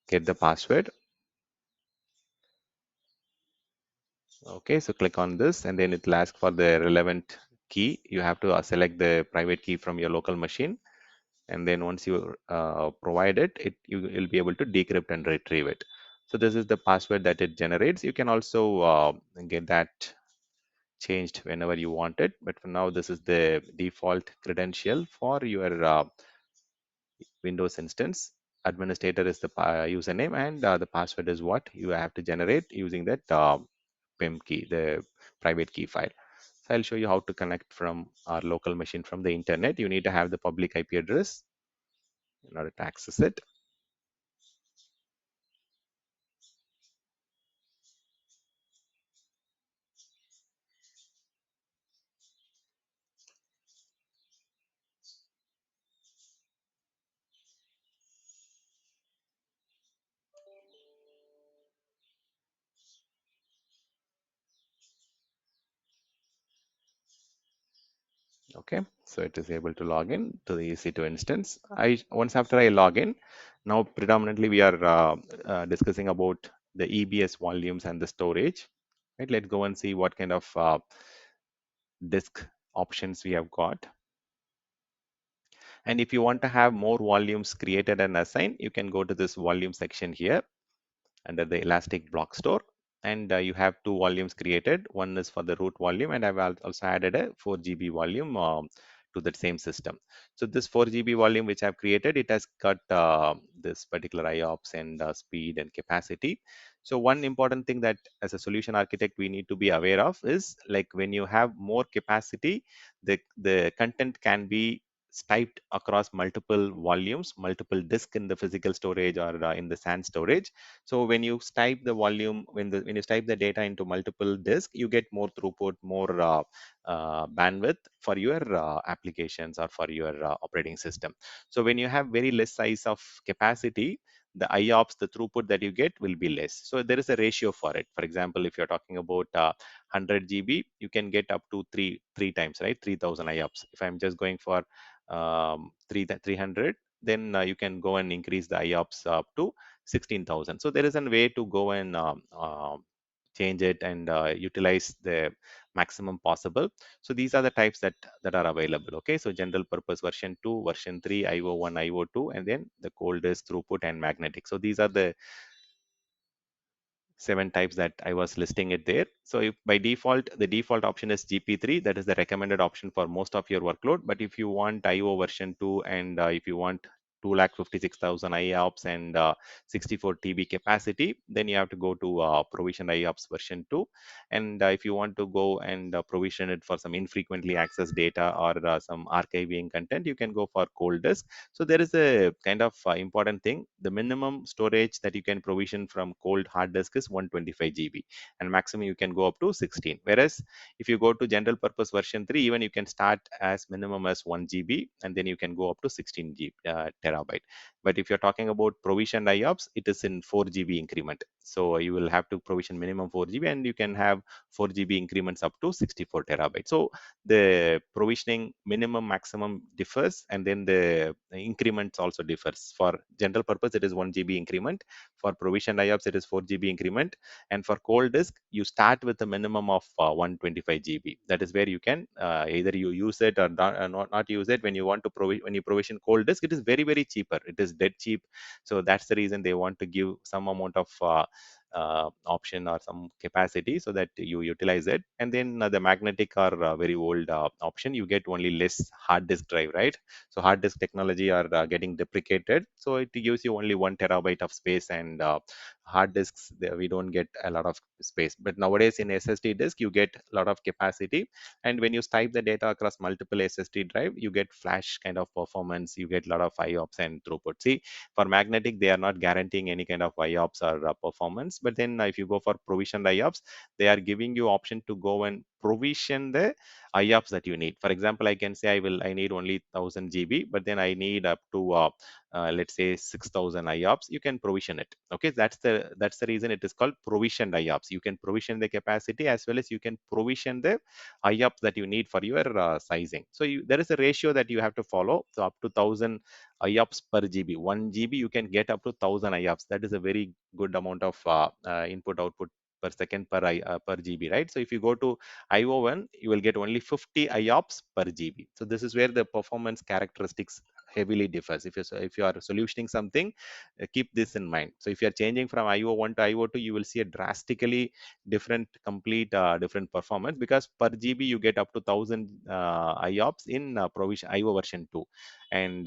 get the password. Okay, so click on this and then it will ask for the relevant key. You have to select the private key from your local machine. And then once you provide it, you will be able to decrypt and retrieve it. So this is the password that it generates. You can also get that changed whenever you want it. But for now, this is the default credential for your Windows instance. Administrator is the username, and the password is what you have to generate using that PIM key, the private key file. So I'll show you how to connect from our local machine from the internet. You need to have the public IP address in order to access it. Okay, so it is able to log in to the EC2 instance. Once after I log in, now predominantly we are discussing about the EBS volumes and the storage. Right, let's go and see what kind of disk options we have got. And if you want to have more volumes created and assigned, you can go to this volume section here under the Elastic Block Store. And you have two volumes created. One is for the root volume, and I've also added a 4 GB volume to that same system. So this 4 GB volume which I've created, it has got this particular IOPS and speed and capacity. So one important thing that as a solution architect we need to be aware of is, like, when you have more capacity, the content can be typed across multiple volumes, multiple disk in the physical storage or in the SAN storage. So when you type the volume, when you type the data into multiple disk, you get more throughput, more bandwidth for your applications or for your operating system. So when you have very less size of capacity, the IOPS, the throughput that you get will be less. So there is a ratio for it. For example, if you're talking about 100 GB, you can get up to three times, right? 3000 IOPS. If I'm just going for 300, then you can go and increase the IOPS up to 16,000. So there is a way to go and change it and utilize the maximum possible. So these are the types that are available. Okay, so general purpose version 2, version 3, IO1, IO2, and then the cold disk, throughput, and magnetic. So these are the 7 types that I was listing it there. So if by default, the default option is GP3, that is the recommended option for most of your workload. But if you want IO version 2 and if you want 256,000 IOPS and 64 TB capacity, then you have to go to provision IOPS version 2. And if you want to go and provision it for some infrequently accessed data or some archiving content, you can go for cold disk. So there is a kind of important thing. The minimum storage that you can provision from cold hard disk is 125 GB, and maximum you can go up to 16. Whereas if you go to general purpose version 3, even you can start as minimum as 1 GB, and then you can go up to 16 GB, terabyte. But if you're talking about provisioned IOPS, it is in 4 GB increment. So you will have to provision minimum 4 GB, and you can have 4 GB increments up to 64 terabytes. So the provisioning minimum maximum differs, and then the increments also differs. For general purpose, it is 1 GB increment. For provisioned IOPS, it is 4 GB increment. And for cold disk, you start with a minimum of 125 GB. That is where you can either you use it or not use it. When you want to when you provision cold disk, it is very, very cheaper. It is dead cheap. So that's the reason they want to give some amount of option or some capacity so that you utilize it. And then the magnetic or very old option, you get only less hard disk drive, right? So hard disk technology are getting deprecated, so it gives you only 1 terabyte of space, and hard disks we don't get a lot of space. But nowadays in SSD disk you get a lot of capacity, and when you type the data across multiple SSD drive, you get flash kind of performance, you get a lot of IOPS and throughput. See, for magnetic they are not guaranteeing any kind of IOPS or performance, but then if you go for provisioned IOPS, they are giving you option to go and provision the IOPS that you need. For example, I can say I need only 1000 GB, but then I need up to let's say 6000 IOPS. You can provision it. Okay, that's the reason it is called provisioned IOPS. You can provision the capacity as well as you can provision the IOPS that you need for your sizing. So there is a ratio that you have to follow. So up to 1000 IOPS per GB. 1 GB you can get up to 1000 IOPS. That is a very good amount of input output per second per GB, right? So if you go to IO1, you will get only 50 IOPS per GB. So this is where the performance characteristics heavily differs. If you are solutioning something, keep this in mind. So if you are changing from IO1 to IO2, you will see a drastically complete different performance, because per GB you get up to 1000 IOPS in provision IO version 2. And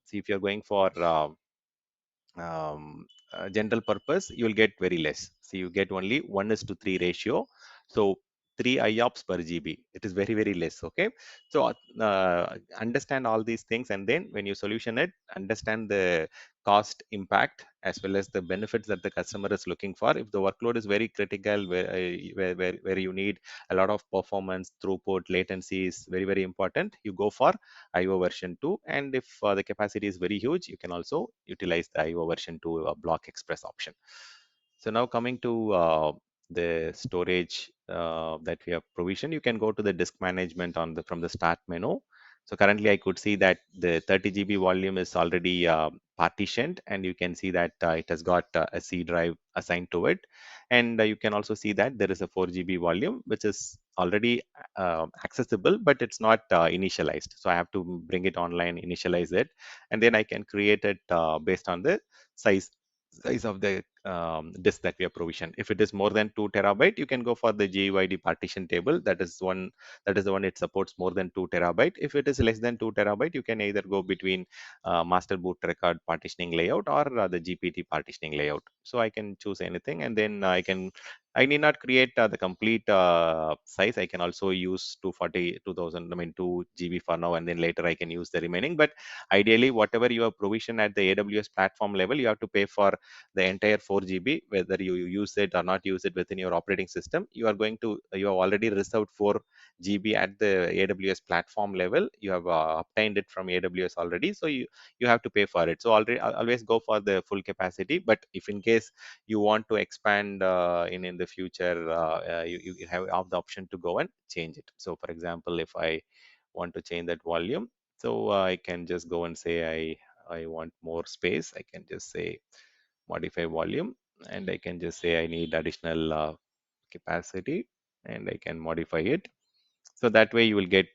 see, if you're going for general purpose, you will get very less. So you get only 1:3 ratio. So 3 IOPS per GB. It is very, very less. Okay. So understand all these things, and then when you solution it, understand the cost impact as well as the benefits that the customer is looking for. If the workload is very critical, where you need a lot of performance, throughput, latency is very, very important, you go for IO version 2. And if the capacity is very huge, you can also utilize the IO version 2 block express option. So now coming to the storage that we have provisioned, you can go to the disk management from the start menu. So currently I could see that the 30 GB volume is already partitioned, and you can see that it has got a C drive assigned to it. And you can also see that there is a 4 GB volume, which is already accessible, but it's not initialized. So I have to bring it online, initialize it, and then I can create it based on the size of the disk that we have provisioned. If it is more than 2 terabyte, you can go for the GUID partition table. That is the one it supports more than 2 terabyte. If it is less than 2 terabyte, you can either go between master boot record partitioning layout or the GPT partitioning layout. So I can choose anything, and then I need not create the complete size. I can also use 2 GB for now, and then later I can use the remaining. But ideally, whatever you have provisioned at the AWS platform level, you have to pay for the entire 4 GB, whether you use it or not use it within your operating system. You have already reserved 4 GB at the AWS platform level. You have obtained it from AWS already, so you have to pay for it. So always go for the full capacity. But if in case you want to expand in the future, you have the option to go and change it. So for example, if I want to change that volume, so I can just go and say I want more space. I can just say modify volume, and I can just say I need additional capacity, and I can modify it. So that way you will get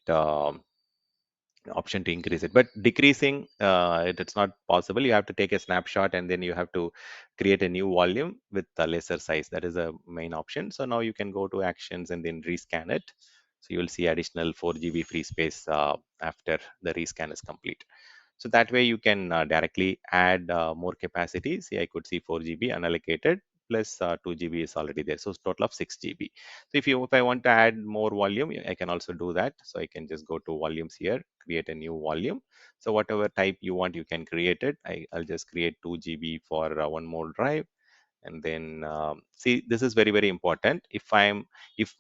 option to increase it. But decreasing it's not possible. You have to take a snapshot, and then you have to create a new volume with a lesser size. That is a main option. So now you can go to actions and then rescan it. So you will see additional 4 GB free space after the rescan is complete. So that way you can directly add more capacity. See, I could see 4 GB unallocated plus 2 GB is already there. So it's total of 6 GB. So if I want to add more volume, I can also do that. So I can just go to volumes here, create a new volume. So whatever type you want, you can create it. I'll just create 2 GB for one more drive. And then see, this is very, very important. If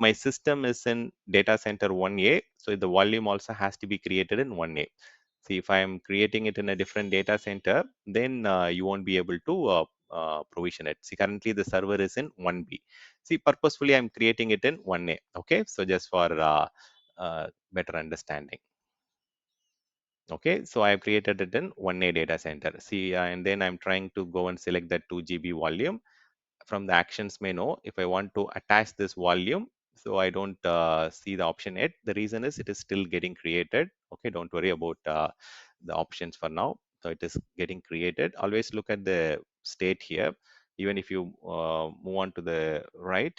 my system is in data center 1A, so the volume also has to be created in 1A. See, if I'm creating it in a different data center, then you won't be able to provision it. See, currently the server is in 1B. See, purposefully I'm creating it in 1A. Okay, so just for better understanding. Okay, so I have created it in 1A data center. See, and then I'm trying to go and select that 2 GB volume. From the actions menu, if I want to attach this volume, so I don't see the option yet. The reason is it is still getting created. Okay, don't worry about the options for now. So it is getting created. Always look at the state here. Even if you move on to the right,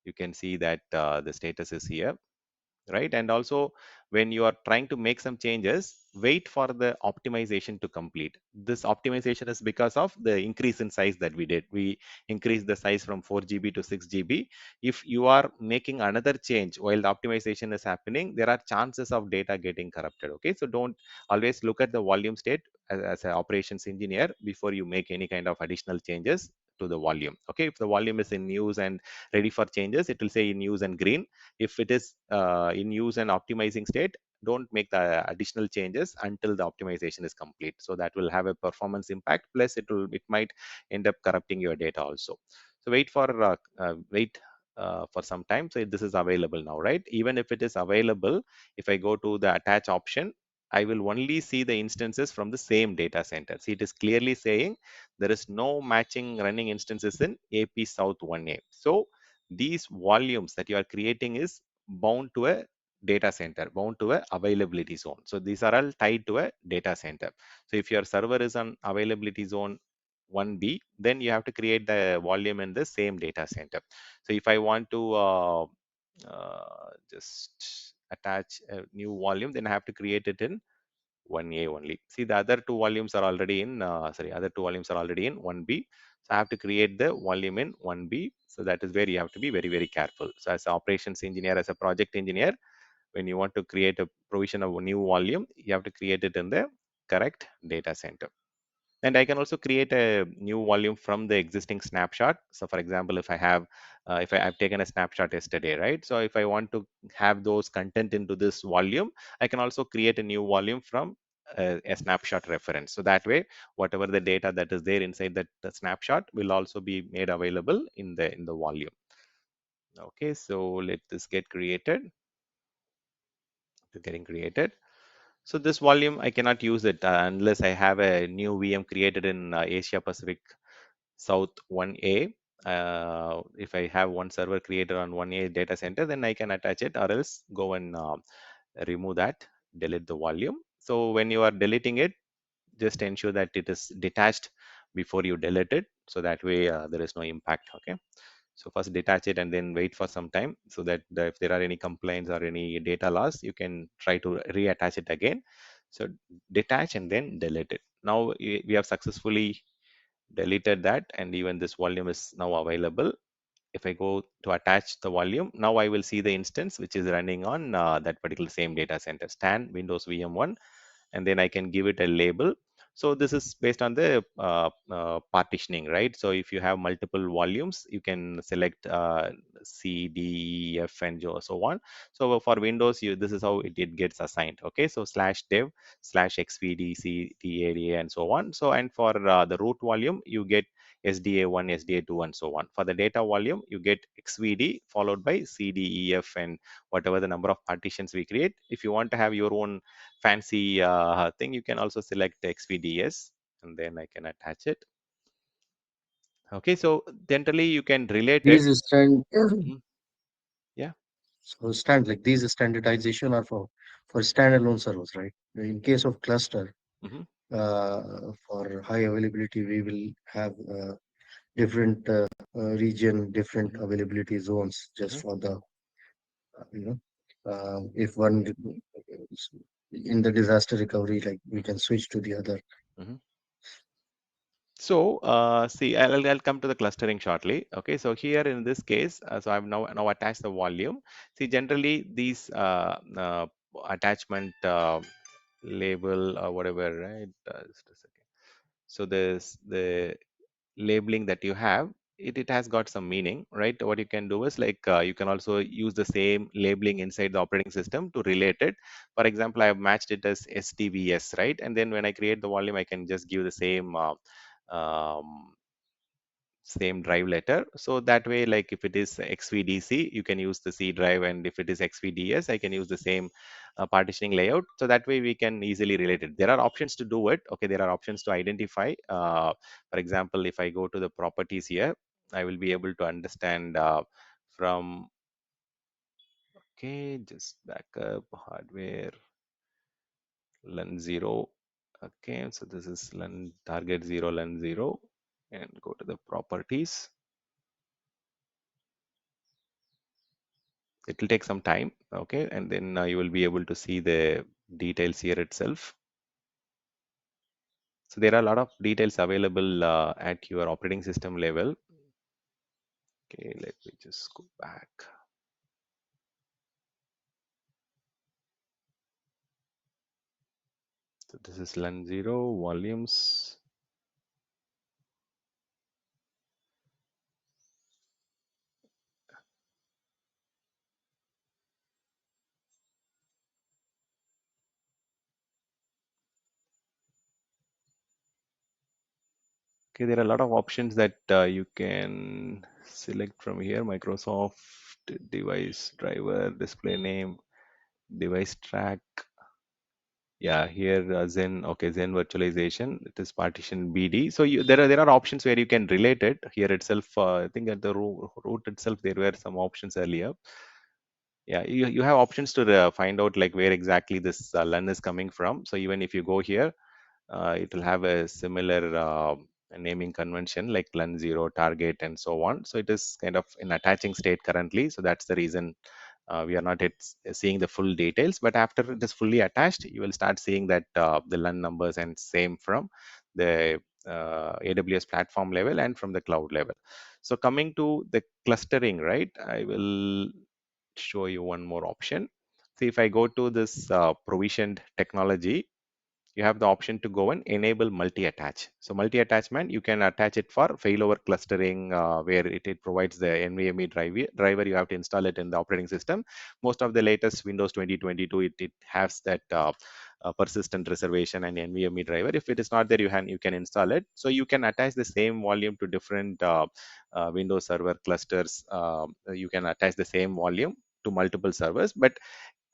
you can see that the status is here, right? And also, when you are trying to make some changes, wait for the optimization to complete. This optimization is because of the increase in size that we did. We increased the size from 4 GB to 6 GB. If you are making another change while the optimization is happening, there are chances of data getting corrupted. Okay, so don't always look at the volume state as an operations engineer before you make any kind of additional changes to the volume. Okay, if the volume is in use and ready for changes, it will say in use and green. If it is in use and optimizing state, don't make the additional changes until the optimization is complete. So that will have a performance impact, plus it might end up corrupting your data also. So wait for some time. So this is available now, right? Even if it is available, if I go to the attach option, I will only see the instances from the same data center. See, it is clearly saying there is no matching running instances in AP South 1A. So these volumes that you are creating is bound to a data center, bound to a availability zone. So these are all tied to a data center. So if your server is on availability zone 1B, then you have to create the volume in the same data center. So if I want to just attach a new volume, then I have to create it in 1A only. See, the other two volumes are already in, other two volumes are already in 1B. So I have to create the volume in 1B. So that is where you have to be very, very careful. So as an operations engineer, as a project engineer, when you want to create a provision of a new volume, you have to create it in the correct data center. And I can also create a new volume from the existing snapshot. So for example, if I've taken a snapshot yesterday, right? So if I want to have those content into this volume, I can also create a new volume from a snapshot reference. So that way, whatever the data that is there inside that the snapshot will also be made available in the volume. Okay, so let this get created. It's getting created. So this volume, I cannot use it unless I have a new VM created in Asia Pacific South 1A. If I have one server created on 1A data center, then I can attach it, or else go and remove that, delete the volume. So when you are deleting it, just ensure that it is detached before you delete it. So that way there is no impact. Okay. So first detach it and then wait for some time, so that if there are any complaints or any data loss, you can try to reattach it again. So detach and then delete it. Now we have successfully deleted that, and even this volume is now available. If I go to attach the volume, now I will see the instance which is running on that particular same data center, stan Windows VM1, and then I can give it a label. So this is based on the partitioning, right? So if you have multiple volumes, you can select C, D, E, F, and so on. So for Windows, this is how it gets assigned. Okay, so /dev /xvd cdada and so on. So and for the root volume, you get SDA1, SDA2, and so on. For the data volume, you get XVD followed by CDEF and whatever the number of partitions we create. If you want to have your own fancy thing, you can also select XVDS, and then I can attach it. Okay, so generally you can relate it. These stand, Mhm. Yeah. so stand like these standardization are for standalone servers, right? In case of cluster, Hmm. for high availability, we will have different region, different Hmm. availability zones just Hmm. for the you know if one in the disaster recovery, like we can switch to the other. Hmm. So see, I'll come to the clustering shortly. Okay, so here in this case, so I've now attached the volume. See, generally these attachment label or whatever, right? Just a second. So the labeling that you have, it has got some meaning, right? What you can do is like you can also use the same labeling inside the operating system to relate it. For example, I have matched it as STVS, right? And then when I create the volume, I can just give the um, same drive letter. So that way, like if it is XVDC, you can use the C drive, and if it is XVDS, I can use the same partitioning layout. So that way we can easily relate it. There are options to do it. Okay, there are options to identify. For example, if I go to the properties here, I will be able to understand from, okay, just backup hardware LUN 0. Okay, so this is LUN target 0, LUN 0. and go to the properties. It will take some time, okay, and then you will be able to see the details here itself. So there are a lot of details available at your operating system level. Okay, let me just go back. So this is LUN 0 volumes. Okay, there are a lot of options that you can select from here. Microsoft device driver, display name, device track. Yeah, here Zen. Okay, Zen virtualization. It is partition BD. So there are options where you can relate it here itself. I think at the root itself there were some options earlier. Yeah, you have options to find out like where exactly this LUN is coming from. So even if you go here, it will have a similar naming convention like LUN 0, target, and so on. So it is kind of in attaching state currently. So that's the reason we are not yet seeing the full details. But after it is fully attached, you will start seeing that the LUN numbers and same from the AWS platform level and from the cloud level. So coming to the clustering, right? I will show you one more option. See, if I go to this provisioned technology, you have the option to go and enable multi-attach. So multi-attachment, you can attach it for failover clustering, where it provides the NVMe driver. You have to install it in the operating system. Most of the latest Windows 2022, it has that persistent reservation and NVMe driver. If it is not there, you can install it. So you can attach the same volume to different Windows Server clusters. You can attach the same volume to multiple servers, but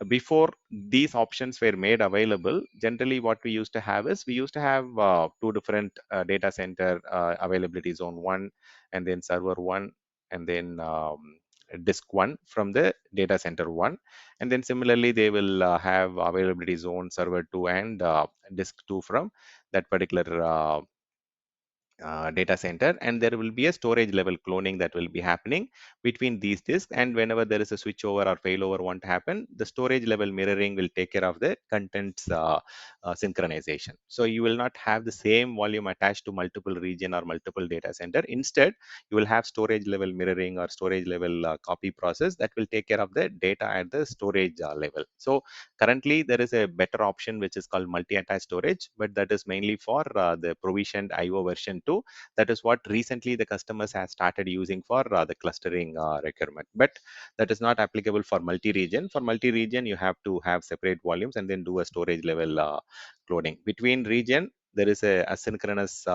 before these options were made available, generally what we used to have is we used to have two different data center availability zone one, and then server one, and then disk one from the data center one, and then similarly they will have availability zone server two and disk two from that particular data center, and there will be a storage level cloning that will be happening between these disks. And whenever there is a switchover or failover want to happen, the storage level mirroring will take care of the contents synchronization. So you will not have the same volume attached to multiple region or multiple data center. Instead, you will have storage level mirroring or storage level copy process that will take care of the data at the storage level. So currently there is a better option which is called multi-attached storage, but that is mainly for the provisioned IO version 2. That is what recently the customers have started using for the clustering requirement. But that is not applicable for multi-region. For multi-region, you have to have separate volumes and then do a storage level cloning. Between region, there is a asynchronous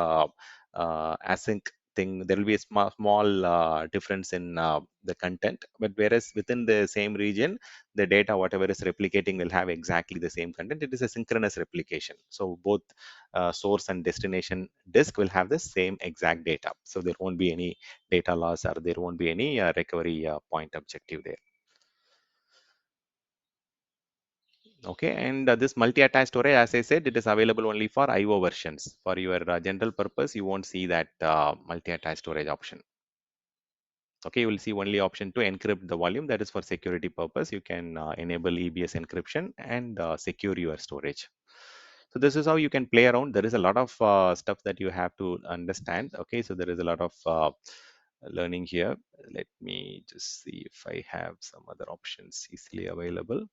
async thing. There will be a small difference in the content, but whereas within the same region, the data whatever is replicating will have exactly the same content. It is a synchronous replication, so both source and destination disk will have the same exact data, so there won't be any data loss or there won't be any recovery point objective there. Okay, and this multi-attached storage, as I said, it is available only for IO versions. For your general purpose, you won't see that multi-attached storage option. Okay, you will see only option to encrypt the volume. That is for security purpose. You can enable EBS encryption and secure your storage. So this is how you can play around. There is a lot of stuff that you have to understand. Okay, so there is a lot of learning here. Let me just see if I have some other options easily available.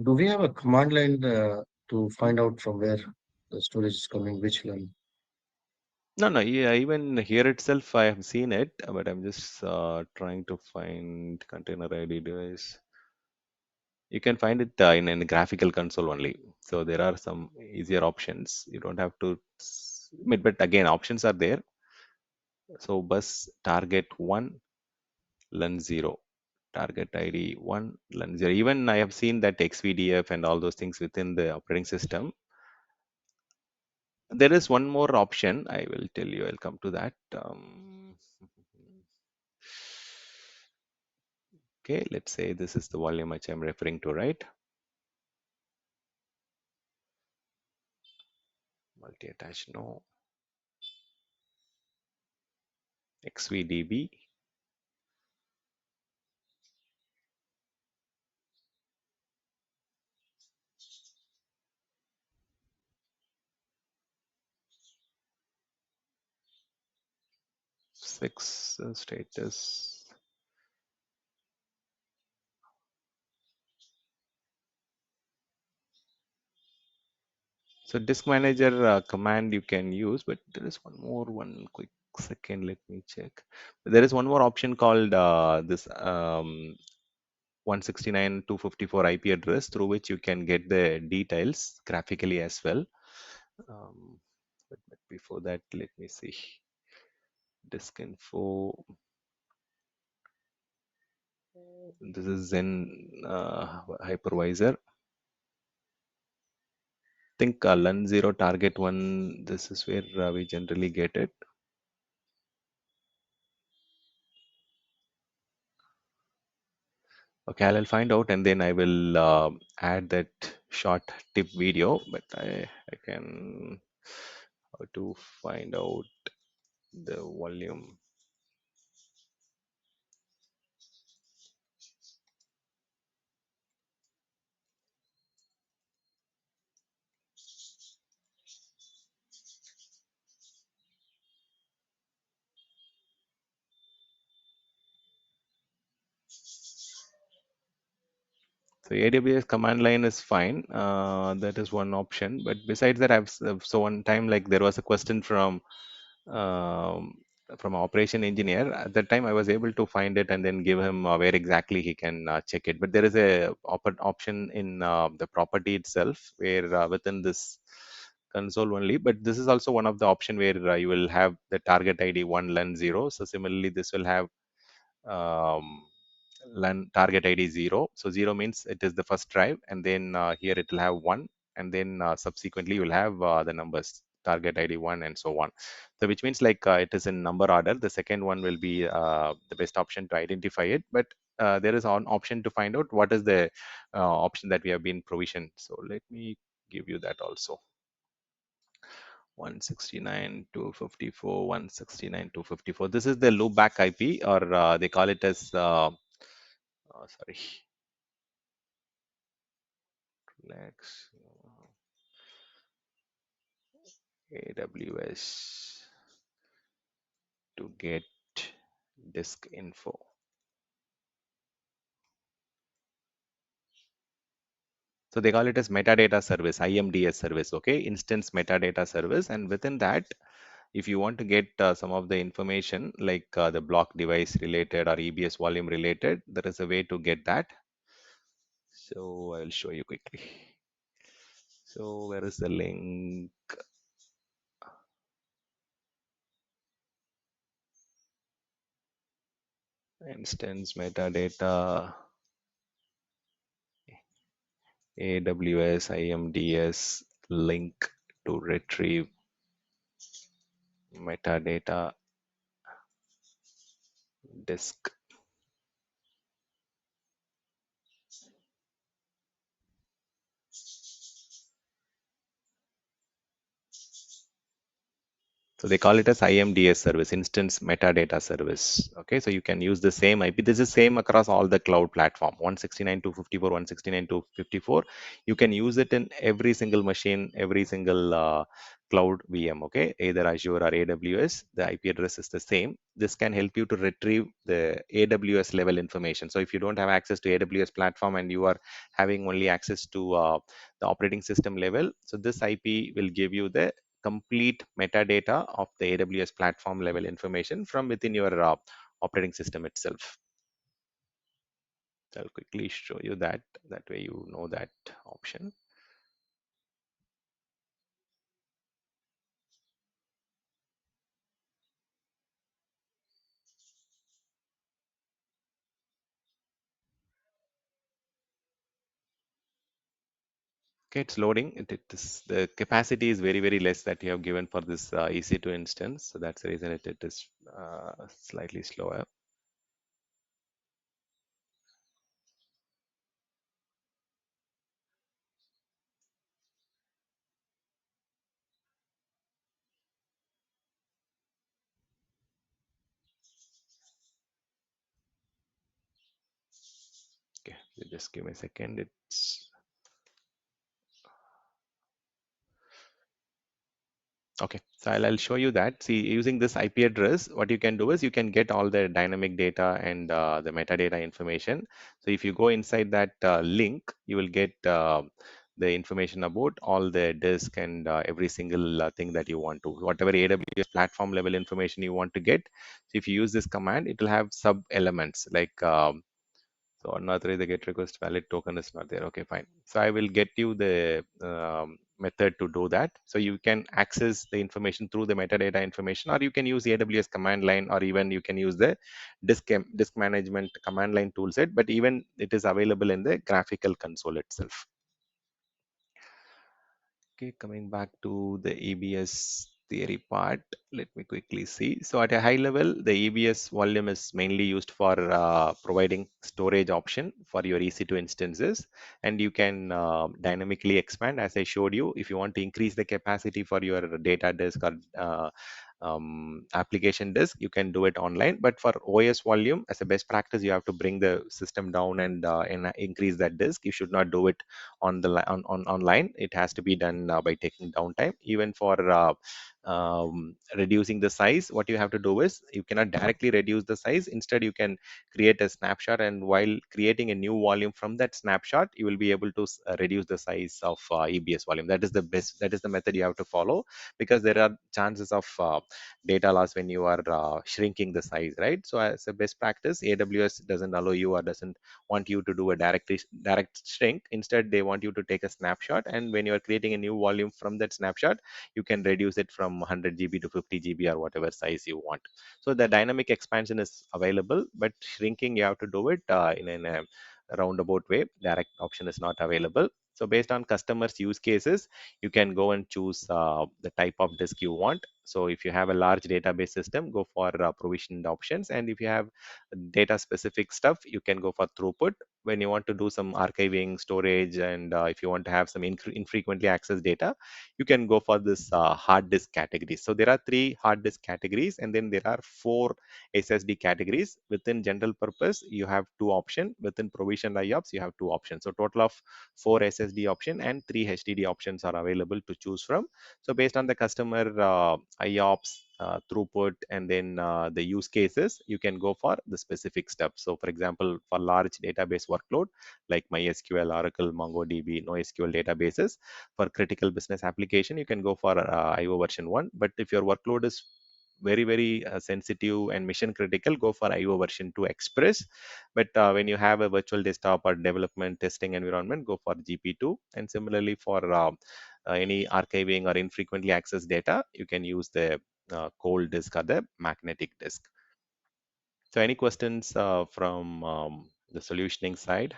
Do we have a command line to find out from where the storage is coming, which line? No, yeah, even here itself, I have seen it, but I'm just trying to find container ID device. You can find it in the graphical console only. So there are some easier options. You don't have to, but again, options are there. So bus target 1, LUN 0, target ID 1, LUN 0. Even I have seen that XVDF and all those things within the operating system. There is one more option. I will tell you. I'll come to that. Okay, Okay, let's say this is the volume which I'm referring to, right? Multi-attach, no. XVDB. Six status. So disk manager command you can use, but there is one quick second. Let me check. There is one more option called this 169.254 IP address through which you can get the details graphically as well. But before that, let me see. Disk info. This is Zen hypervisor. Think LUN 0 target 1. This is where we generally get it. Okay, I'll find out and then I will add that short tip video. But I can how to find out the volume. So AWS command line is fine. That is one option. But besides that, so one time like there was a question um, from an operation engineer. At that time, I was able to find it and then give him where exactly he can check it. But there is a option in the property itself where within this console only. But this is also one of the option where you will have the target ID 1 LUN 0. So similarly, this will have um, LUN target ID 0. So 0 means it is the first drive, and then here it will have 1, and then subsequently you will have the numbers target ID 1 and so on. So which means like it is in number order. The second one will be the best option to identify it, but there is an option to find out what is the option that we have been provisioned. So let me give you that also. 169.254, 169.254. This is the loopback IP, or they call it as sorry, relax. AWS to get disk info. So they call it as metadata service, IMDS service, okay, instance metadata service. And within that, if you want to get some of the information like the block device related or EBS volume related, there is a way to get that. So I'll show you quickly. So where is the link? Instance metadata, AWS IMDS link to retrieve metadata disk. So they call it as IMDS service, instance metadata service. Okay, so you can use the same IP. This is same across all the cloud platform. 169.254, 169.254. You can use it in every single machine, every single cloud VM. Okay, either Azure or AWS. The IP address is the same. This can help you to retrieve the AWS level information. So if you don't have access to AWS platform and you are having only access to the operating system level, so this IP will give you the complete metadata of the AWS platform level information from within your operating system itself. I'll quickly show you that. That way you know that option. Okay, it's loading. It is, the capacity is very, very less that you have given for this EC2 instance. So that's the reason it is slightly slower. Just give me a second. It's okay. So I'll show you that. See, using this IP address, what you can do is you can get all the dynamic data and the metadata information. So if you go inside that link, you will get the information about all the disk and every single thing that you want to, whatever AWS platform level information you want to get. So if you use this command, it will have sub elements like so unauthorized the get request valid token is not there. Okay, fine. So I will get you the method to do that. So you can access the information through the metadata information, or you can use AWS command line, or even you can use the disk management command line toolset. But even it is available in the graphical console itself. Okay, coming back to the EBS theory part, let me quickly see. So at a high level, the EBS volume is mainly used for providing storage option for your EC2 instances, and you can dynamically expand as I showed you. If you want to increase the capacity for your data disk or application disk, you can do it online. But for OS volume, as a best practice, you have to bring the system down and increase that disk. You should not do it on the online. It has to be done by taking downtime. Even for reducing the size, what you have to do is you cannot directly reduce the size. Instead, you can create a snapshot, and while creating a new volume from that snapshot, you will be able to reduce the size of EBS volume. That is the best. That is the method you have to follow, because there are chances of data loss when you are shrinking the size, right? So as a best practice, AWS doesn't allow you or doesn't want you to do a direct shrink. Instead, they want you to take a snapshot, and when you are creating a new volume from that snapshot, you can reduce it from 100 GB to 50 GB or whatever size you want. So the dynamic expansion is available, but shrinking, you have to do it in a roundabout way. Direct option is not available. So based on customers' use cases, you can go and choose the type of disk you want. So if you have a large database system, go for provisioned options. And if you have data specific stuff, you can go for throughput. When you want to do some archiving, storage, and if you want to have some infrequently accessed data, you can go for this hard disk categories. So there are 3 hard disk categories, and then there are 4 SSD categories. Within general purpose, you have 2 options. Within provisioned IOPS, you have 2 options. So total of 4 SSD option and 3 HDD options are available to choose from. So based on the customer IOPS, throughput, and then the use cases, you can go for the specific stuff. So for example, for large database workload like MySQL, Oracle, MongoDB, NoSQL databases, for critical business application, you can go for IO version 1. But if your workload is very sensitive and mission critical, go for IO version 2 Express. But when you have a virtual desktop or development testing environment, go for GP2. And similarly for any archiving or infrequently accessed data, you can use the cold disk or the magnetic disk. So any questions from the solutioning side?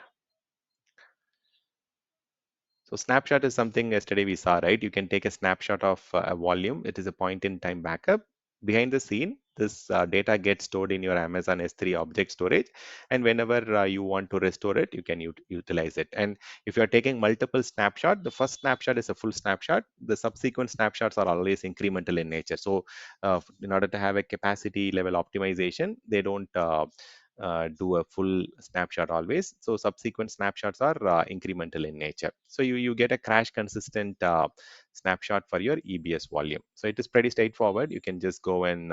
So snapshot is something yesterday we saw, right? You can take a snapshot of a volume. It is a point in time backup. Behind the scene, this data gets stored in your Amazon S3 object storage. And whenever you want to restore it, you can utilize it. And if you're taking multiple snapshots, the first snapshot is a full snapshot. The subsequent snapshots are always incremental in nature. So in order to have a capacity level optimization, they don't do a full snapshot always. So subsequent snapshots are incremental in nature. So you get a crash consistent snapshot for your EBS volume. So it is pretty straightforward. You can just go and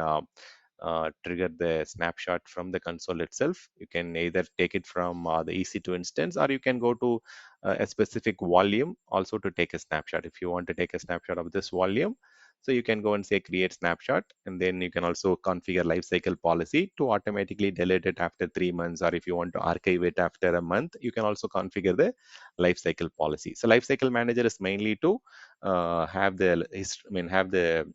trigger the snapshot from the console itself. You can either take it from the EC2 instance, or you can go to a specific volume also to take a snapshot. If you want to take a snapshot of this volume, so you can go and say create snapshot, and then you can also configure lifecycle policy to automatically delete it after 3 months, or if you want to archive it after a month, you can also configure the lifecycle policy. So lifecycle manager is mainly to have the have the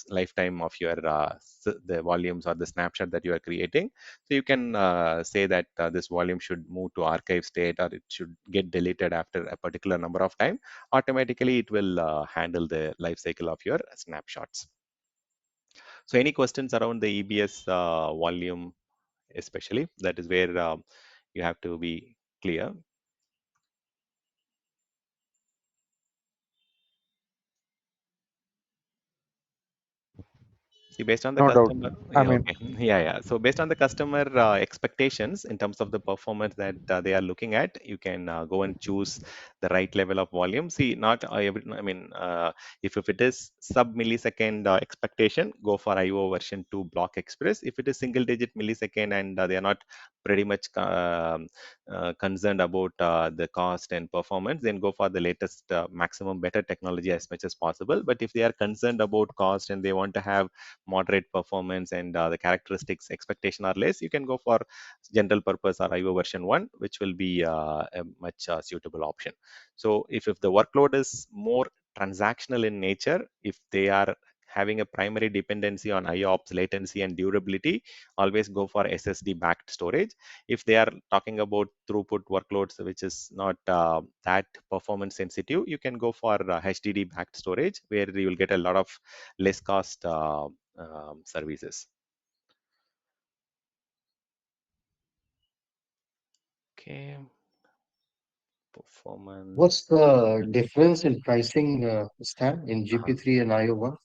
lifetime of your the volumes or the snapshot that you are creating. So you can say that this volume should move to archive state, or it should get deleted after a particular number of time. Automatically it will handle the life cycle of your snapshots. So any questions around the EBS volume, especially? That is where you have to be clear. See, based on the No doubt. customer, I yeah, mean, okay, yeah. So based on the customer expectations in terms of the performance that they are looking at, you can go and choose the right level of volume. See, not every, I mean, if it is sub millisecond expectation, go for IO version 2 Block Express. If it is single digit millisecond and they are not pretty much concerned about the cost and performance, then go for the latest maximum better technology as much as possible. But if they are concerned about cost and they want to have moderate performance and the characteristics expectation are less, you can go for general purpose or IO version 1, which will be a much suitable option. So if the workload is more transactional in nature, if they are having a primary dependency on IOPS, latency, and durability, always go for SSD backed storage. If they are talking about throughput workloads, which is not that performance sensitive, you can go for HDD backed storage, where you will get a lot of less cost services. Okay, performance. What's the difference in pricing, Stan, in GP3 and IO1?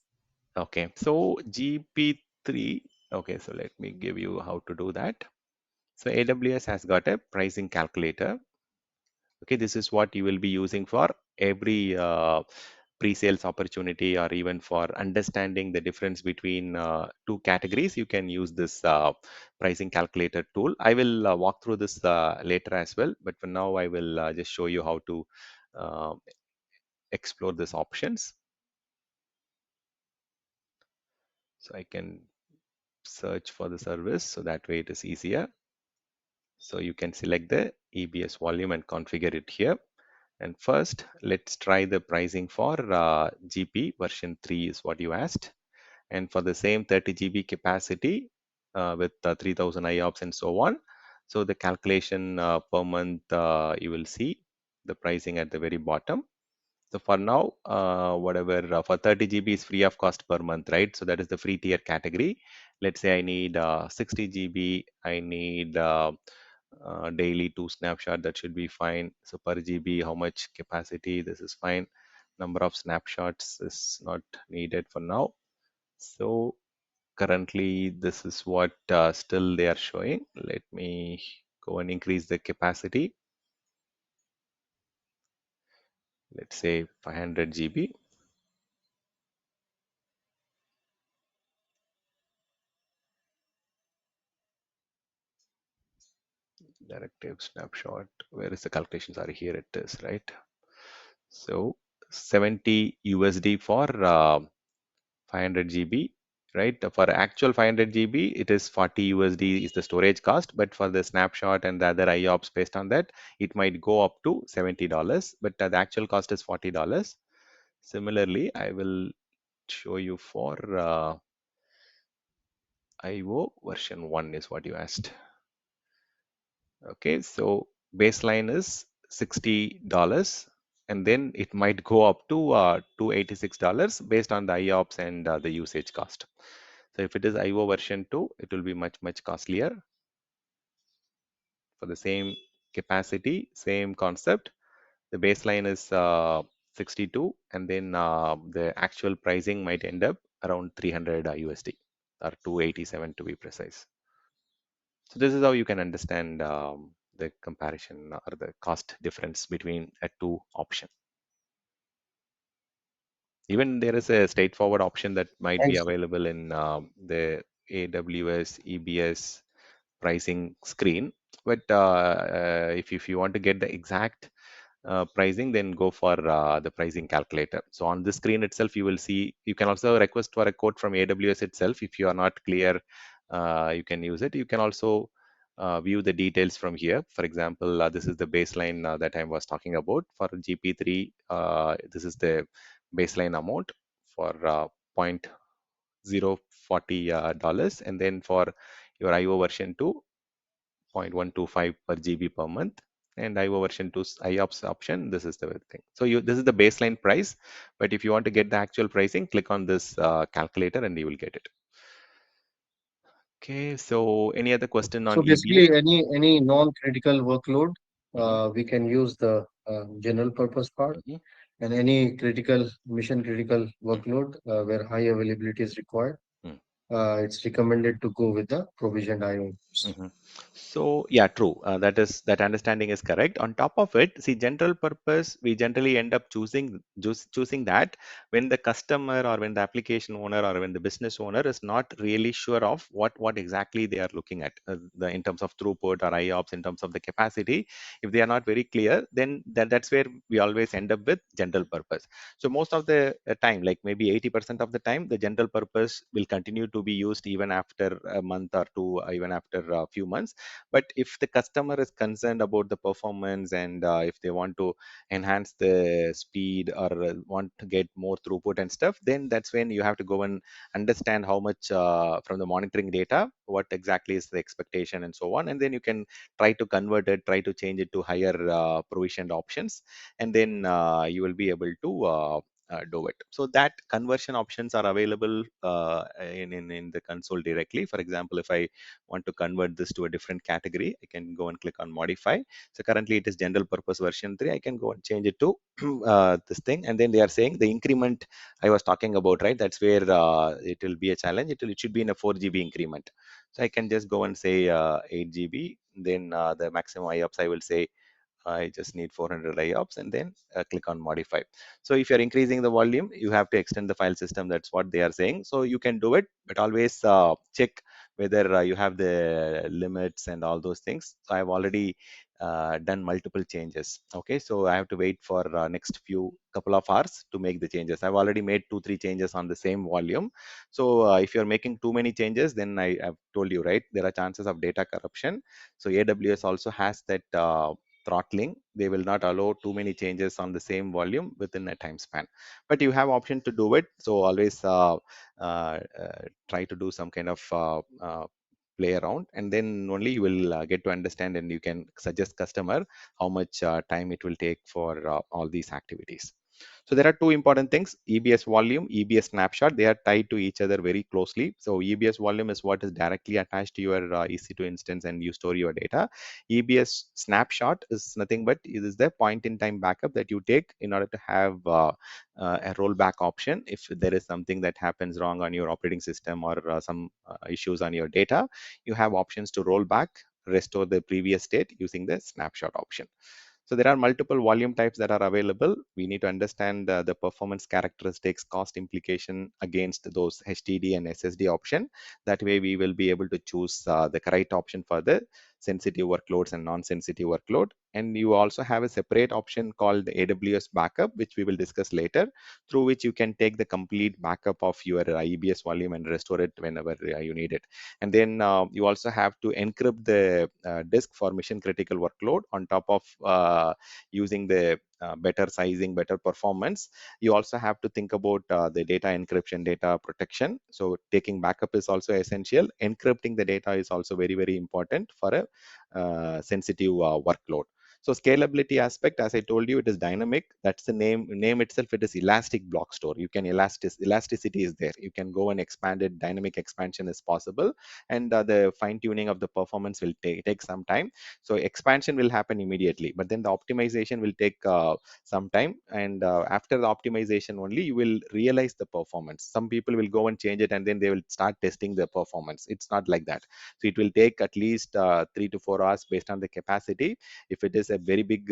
Okay, so GP3. Okay, so let me give you how to do that. So AWS has got a pricing calculator. Okay, this is what you will be using for every pre-sales opportunity, or even for understanding the difference between two categories. You can use this pricing calculator tool. I will walk through this later as well, but for now I will just show you how to uh, explore these options. So I can search for the service, so that way it is easier. So you can select the EBS volume and configure it here. And first, let's try the pricing for GP version 3 is what you asked. And for the same 30 GB capacity with 3000 IOPS and so on. So the calculation per month, you will see the pricing at the very bottom. So for now, whatever for 30 GB is free of cost per month, right? So that is the free tier category. Let's say I need 60 GB, I need daily 2 snapshot, that should be fine. So per GB, how much capacity, this is fine. Number of snapshots is not needed for now. So currently this is what still they are showing. Let me go and increase the capacity. Let's say 500 GB. Directive snapshot. Where is the calculations? Are here it is, right? So 70 USD for 500 GB, right? For actual 500 GB, it is 40 USD is the storage cost, but for the snapshot and the other IOPS based on that, it might go up to $70, but the actual cost is $40. Similarly, I will show you for IO version 1 is what you asked. Okay, so baseline is $60, and then it might go up to $286 based on the IOPS and the usage cost. So if it is IO version 2, it will be much costlier for the same capacity, same concept. The baseline is 62, and then the actual pricing might end up around 300 USD, or 287 to be precise. So this is how you can understand the comparison or the cost difference between a two option. Even there is a straightforward option that might be Thanks. available in the AWS EBS pricing screen. But if you want to get the exact pricing, then go for the pricing calculator. So on the screen itself, you will see, you can also request for a quote from AWS itself. If you are not clear, you can use it. You can also view the details from here. For example, this is the baseline that I was talking about for GP3. This is the baseline amount for $0.040 dollars, and then for your IO version 2, 0.125 per GB per month, and IO version 2 IOPS option, this is the thing. So this is the baseline price, but if you want to get the actual pricing, click on this calculator and you will get it. Okay, so any other question on So EBS? basically, any non-critical workload, Mhm, we can use the general purpose part, mhm, and any critical, mission critical mm, workload where high availability is required, mm. it's recommended to go with the provisioned IO. Mhm. So yeah, true. That understanding is correct. On top of it, see, general purpose, we generally end up choosing that when the customer or when the application owner or when the business owner is not really sure of what exactly they are looking at, in terms of throughput or IOPS, in terms of the capacity. If they are not very clear, then that's where we always end up with general purpose. So most of the time, like maybe 80% of the time, the general purpose will continue to be used even after a month or two, even after a few months. But if the customer is concerned about the performance and if they want to enhance the speed or want to get more throughput and stuff, then that's when you have to go and understand how much from the monitoring data, what exactly is the expectation and so on. And then you can try to convert it, try to change it to higher provisioned options, and then you will be able to do it. So that conversion options are available in the console directly. For example, if I want to convert this to a different category, I can go and click on modify. So currently it is general purpose version 3. I can go and change it to this thing. And then they are saying the increment I was talking about, right? That's where it will be a challenge. It should be in a 4 GB increment. So I can just go and say 8 GB. Then the maximum IOPS, I will say I just need 400 IOPS, and then click on modify. So if you're increasing the volume, you have to extend the file system. That's what they are saying. So you can do it, but always check whether you have the limits and all those things. So I've already done multiple changes. Okay, so I have to wait for next few couple of hours to make the changes. I've already made 2-3 changes on the same volume. So if you're making too many changes, then I've told you, right, there are chances of data corruption. So AWS also has that throttling. They will not allow too many changes on the same volume within a time span, but you have option to do it. So always try to do some kind of play around, and then only you will get to understand, and you can suggest customer how much time it will take for all these activities. So there are two important things: EBS volume, EBS snapshot. They are tied to each other very closely. So EBS volume is what is directly attached to your EC2 instance, and you store your data. EBS snapshot is nothing but it is the point in time backup that you take in order to have a rollback option. If there is something that happens wrong on your operating system or some issues on your data, you have options to roll back, restore the previous state using the snapshot option. So there are multiple volume types that are available. We need to understand the performance characteristics, cost implication against those HDD and SSD option. That way we will be able to choose the correct option for the sensitive workloads and non-sensitive workload. And you also have a separate option called AWS backup, which we will discuss later, through which you can take the complete backup of your EBS volume and restore it whenever you need it. And then you also have to encrypt the disk for mission critical workload on top of using the better sizing, better performance. You also have to think about the data encryption, data protection. So taking backup is also essential. Encrypting the data is also very, very important for a sensitive workload. So scalability aspect, as I told you, it is dynamic. That's the name itself. It is elastic block store. You can elasticity is there. You can go and expand it. Dynamic expansion is possible, and the fine tuning of the performance will take some time. So expansion will happen immediately, but then the optimization will take some time. And after the optimization only, you will realize the performance. Some people will go and change it, and then they will start testing the performance. It's not like that. So it will take at least 3 to 4 hours based on the capacity. If it is a very big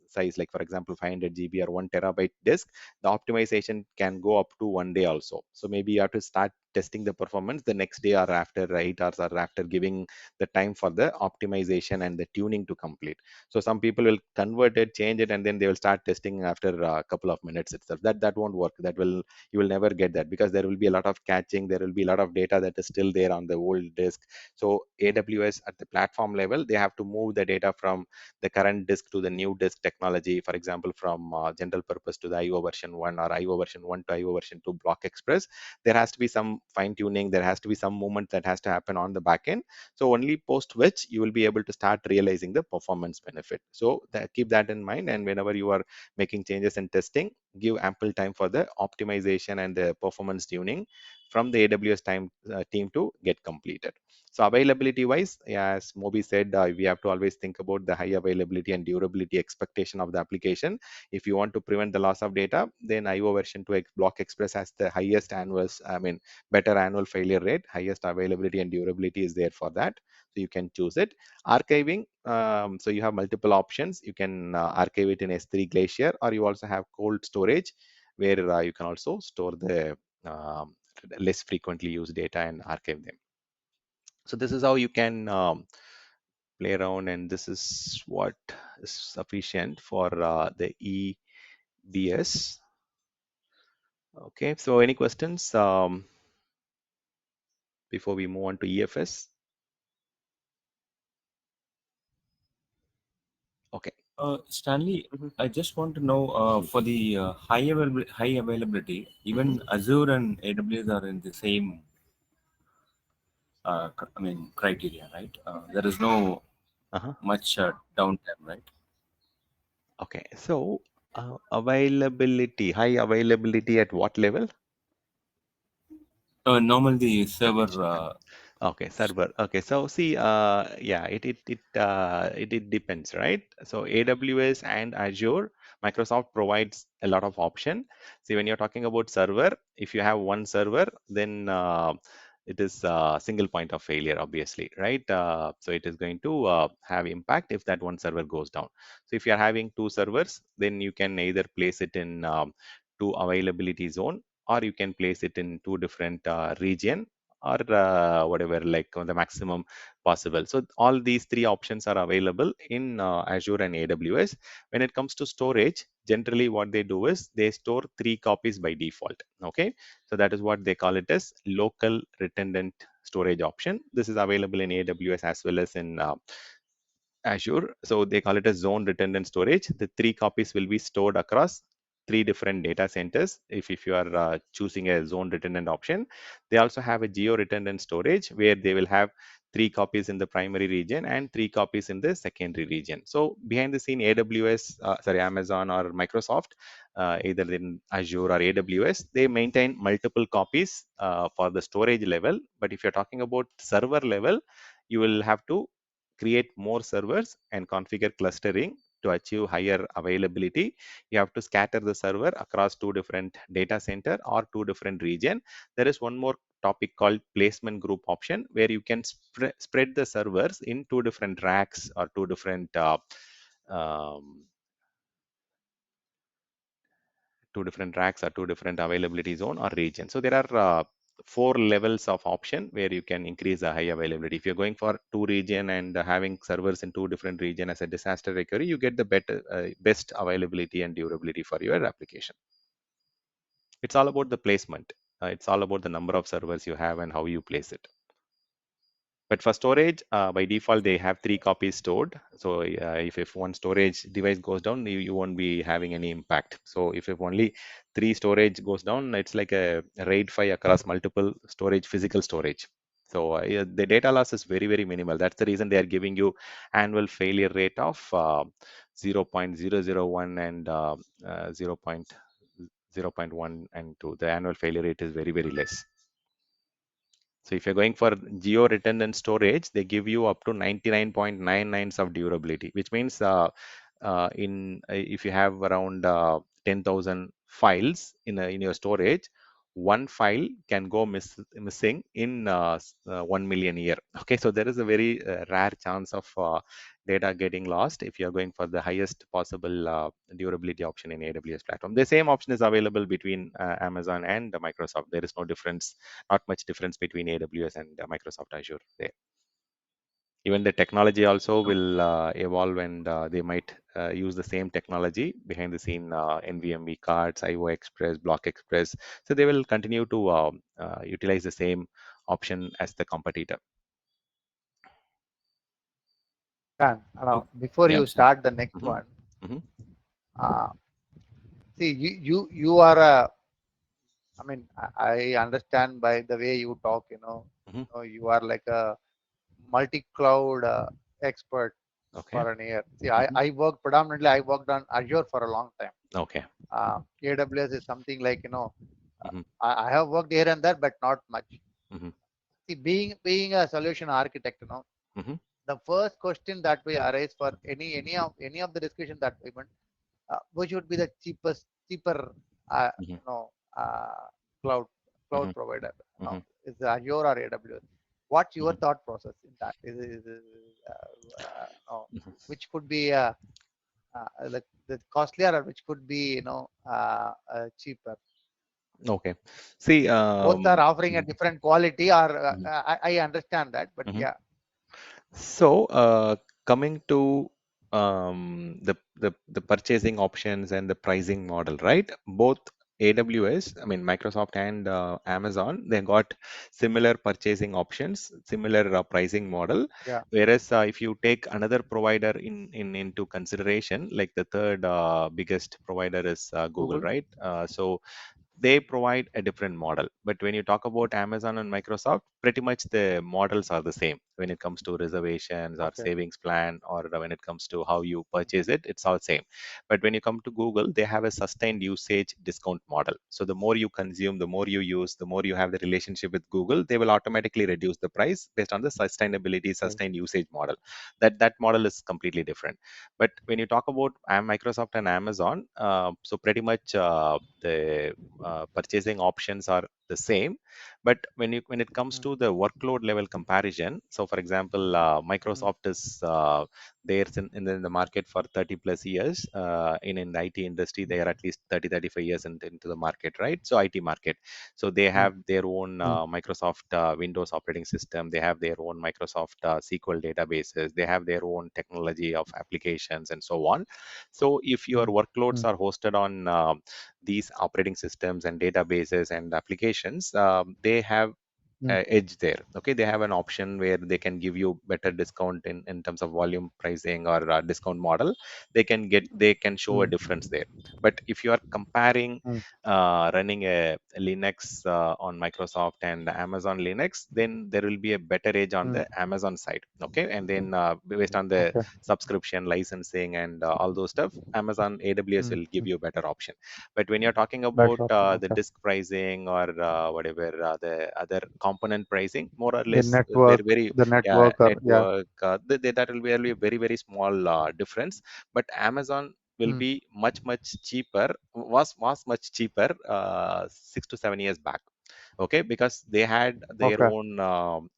size, like for example 500 GB or 1 terabyte disk, the optimization can go up to 1 day also. So maybe you have to start testing the performance the next day or after 8 hours or after giving the time for the optimization and the tuning to complete. So some people will convert it, change it, and then they will start testing after a couple of minutes itself. That won't work. You will never get that, because there will be a lot of caching. There will be a lot of data that is still there on the old disk. So AWS at the platform level, they have to move the data from the current disk to the new disk technology. For example, from general purpose to the IO version 1 or IO version 1 to IO version 2 block express. There has to be some fine tuning. There has to be some movement that has to happen on the backend. So only post which you will be able to start realizing the performance benefit. So keep that in mind. And whenever you are making changes and testing, give ample time for the optimization and the performance tuning from the AWS team to get completed. So availability wise, as Moby said, we have to always think about the high availability and durability expectation of the application. If you want to prevent the loss of data, then IO version 2 Block Express has the highest better annual failure rate. Highest availability and durability is there for that. So you can choose it. Archiving, so you have multiple options. You can archive it in S3 Glacier, or you also have cold storage, where you can also store the less frequently used data and archive them. So this is how you can play around, and this is what is sufficient for the EBS. Okay, so any questions before we move on to EFS? Okay. Stanley, Mhm. I just want to know for the high availability, even Azure and AWS are in the same criteria, right? There is no much downtime, right? Okay, so availability, high availability at what level? Normal the server. Okay, server. Okay, so see, yeah, it depends, right? So AWS and Azure, Microsoft provides a lot of option. See, when you're talking about server, if you have one server, then it is a single point of failure, obviously, right? So it is going to have impact if that one server goes down. So if you're having two servers, then you can either place it in two availability zone, or you can place it in two different region, or whatever, like the maximum possible. So all these three options are available in Azure and AWS. When it comes to storage, generally what they do is they store 3 copies by default. Okay, so that is what they call it as local redundant storage option. This is available in AWS as well as in Azure. So they call it a zone redundant storage. The 3 copies will be stored across 3 different data centers if you are choosing a zone redundant option. They also have a geo redundant storage where they will have 3 copies in the primary region and 3 copies in the secondary region. So behind the scene, Amazon or Microsoft, either in Azure or AWS, they maintain multiple copies for the storage level. But if you're talking about server level, you will have to create more servers and configure clustering to achieve higher availability. You have to scatter the server across 2 different data center or 2 different region. There is one more topic called placement group option, where you can spread the servers in 2 different racks or 2 different um, or 2 different availability zone or region. So there are 4 levels of option where you can increase the high availability. If you're going for 2 region and having servers in 2 different region as a disaster recovery, you get the best availability and durability for your application. It's all about the placement. It's all about the number of servers you have and how you place it. But for storage, by default, they have 3 copies stored. So if one storage device goes down, you won't be having any impact. So if only 3 storage goes down, it's like a RAID 5 across multiple storage, physical storage. So the data loss is very, very minimal. That's the reason they are giving you annual failure rate of 0.001 and 0.1 and 2. The annual failure rate is very, very less. So if you're going for geo redundant storage, they give you up to 99.99 of durability, which means if you have around 10,000 files in your storage, one file can go missing in 1 million year. Okay, so there is a very rare chance of data getting lost if you are going for the highest possible durability option in AWS platform. The same option is available between Amazon and Microsoft. There is no difference, not much difference between AWS and Microsoft Azure there. Even the technology also will evolve, and they might use the same technology behind the scene, NVMe cards, IO Express, Block Express. So they will continue to utilize the same option as the competitor. Before Yeah, you start the next one, see, you are a, I mean, I understand by the way you talk, you are like a multi-cloud expert Okay. for an year. See, I worked on Azure for a long time. Okay. AWS is something like, I have worked here and there, but not much. Mhm. See, being a solution architect, Mhm. the first question that will arise for any of the discussion that we went, which would be the cheaper, Mhm. uh, cloud Mhm. provider, Mhm. is it Azure or AWS? What's your Mhm. thought process in that? Mhm. Which could be the costlier, or which could be cheaper? Okay. See, Both are offering a mhm. different quality, or Mhm. I understand that, but Mhm. yeah. So, coming to the purchasing options and the pricing model, right? Both AWS, I mean Microsoft and Amazon, they got similar purchasing options, similar pricing model. Yeah. Whereas if you take another provider into consideration, like the third biggest provider is Google, Google. right? So they provide a different model. But when you talk about Amazon and Microsoft, pretty much the models are the same when it comes to reservations or Okay. savings plan, or when it comes to how you purchase it, it's all same. But when you come to Google, they have a sustained usage discount model. So the more you consume, the more you use, the more you have the relationship with Google, they will automatically reduce the price based on the sustainability, Okay. sustained usage model. That model is completely different. But when you talk about Microsoft and Amazon, so pretty much the purchasing options are the same. But when it comes Mm, to the workload level comparison, so for example, mm, Microsoft is there in the market for 30 plus years. In the IT industry, they are at least 30-35 years into the market, right? So IT market. So they mm, have their own mm, Microsoft Windows operating system. They have their own Microsoft SQL databases. They have their own technology of applications and so on. So if your mm, workloads mm, are hosted on these operating systems and databases and applications, they have mm, edge there. Okay, they have an option where they can give you better discount in terms of volume pricing or discount model. They can show a mm, difference there. But if you are comparing mm, running a Linux on Microsoft and Amazon Linux, then there will be a better edge on mm. the Amazon side. Okay, and then based on the Okay. subscription licensing and all those stuff, Amazon AWS Mm, will give mm. you a better option. But when you're talking That's about option. the Okay. disk pricing or whatever the other component pricing, more or The less very network, very the yeah, network, or yeah. network that will be only a very very small difference. But Amazon will Mm, be much cheaper, was much cheaper 6 to 7 years back. Okay, because they had their okay. own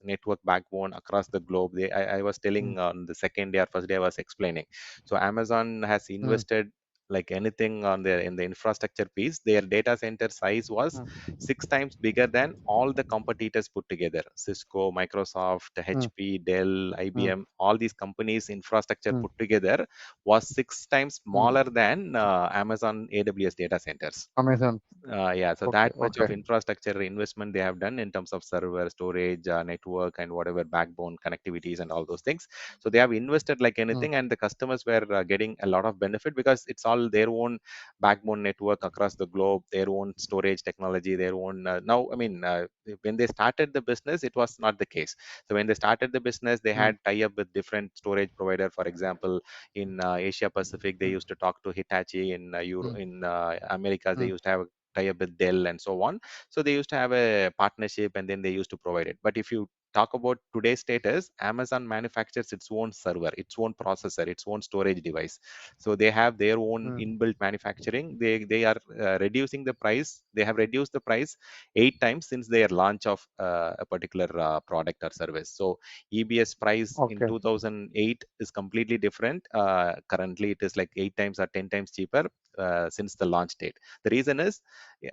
network backbone across the globe. I was Mm, telling on the second day or first day I was explaining. So Amazon has mm, invested like anything on their in the infrastructure piece. Their data center size was mm, 6 times bigger than all the competitors put together: Cisco, Microsoft, mm, HP, Dell, mm, IBM. All these companies infrastructure mm, put together was 6 times mm. smaller than Amazon AWS data centers. Amazon. Yeah, so Okay. that much Okay. of infrastructure investment they have done in terms of server, storage, network, and whatever backbone connectivities and all those things. So they have invested like Mm, anything, and the customers were getting a lot of benefit because it's all their own backbone network across the globe, their own storage technology, their own. Now, I mean, when they started the business, it was not the case. So when they started the business, they mm, had tie up with different storage provider. For example, in Asia Pacific, they mm, used to talk to Hitachi. In mm, In Americas, they mm, used to have tie up with Dell and so on. So they used to have a partnership and then they used to provide it. But if you talk about today's status, Amazon manufactures its own server, its own processor, its own storage device. So they have their own mm, inbuilt manufacturing. They are reducing the price. They have reduced the price 8 times since their launch of a particular product or service. So EBS price in okay. 2008 is completely different. Currently, it is like 8 times or 10 times cheaper since the launch date. The reason is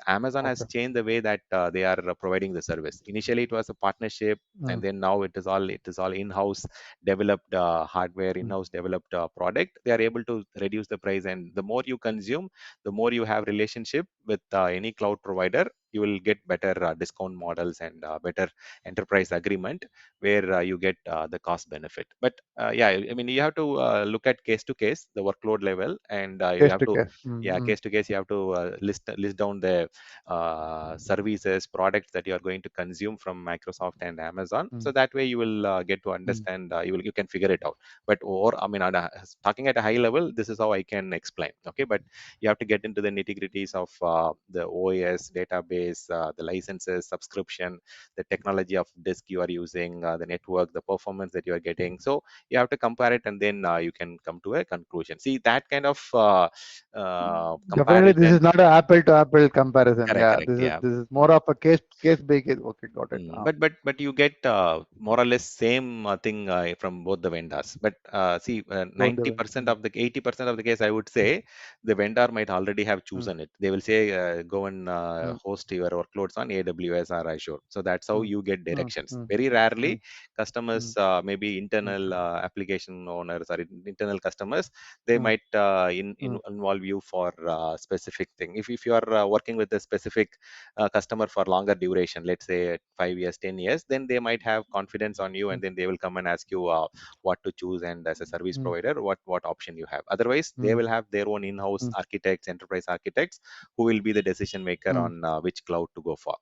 Amazon has Okay. changed the way that they are providing the service. Initially, it was a partnership, and Mm, then now it is all in-house developed hardware, mm, in-house developed product. They are able to reduce the price, and the more you consume, the more you have relationship with any cloud provider. You will get better discount models and better enterprise agreement where you get the cost benefit. But yeah, I mean, you have to look at case to case, the workload level, and you case have to to, case. yeah, Mm, case to case, you have to list down the services, products that you are going to consume from Microsoft and Amazon. mm, So that way you will get to mm, understand. You can figure it out. But or I mean, talking at a high level, this is how I can explain. Okay, but you have to get into the nitty gritties of the OS, database, database, the licenses, subscription, the technology of disk you are using, the network, the performance that you are getting. So you have to compare it, and then you can come to a conclusion. See, that kind of Definitely, this is comparison. not an apple to apple comparison. Correct, Yeah, correct. Yeah. this is more of a case by case. Okay, got it. But you get more or less same thing from both the vendors. But see, Both the way. 90% of the 80% of the case, I would say the vendor might already have Mm, chosen it. They will say, go and mm, host your workloads on AWS or Azure. So that's how mm, you get mm, directions. mm, Very rarely, mm, customers, mm, maybe mm, internal application owners or internal customers, they mm, might mm, involve you for specific thing. If you are working with a specific customer for longer duration, let's say 5 years, 10 years, then they might have confidence on you, mm, and then they will come and ask you what to choose, and as a service mm, provider, what option you have. Otherwise, they mm, will have their own in-house mm, architects, enterprise architects, who will be the decision maker mm. on which cloud to go for.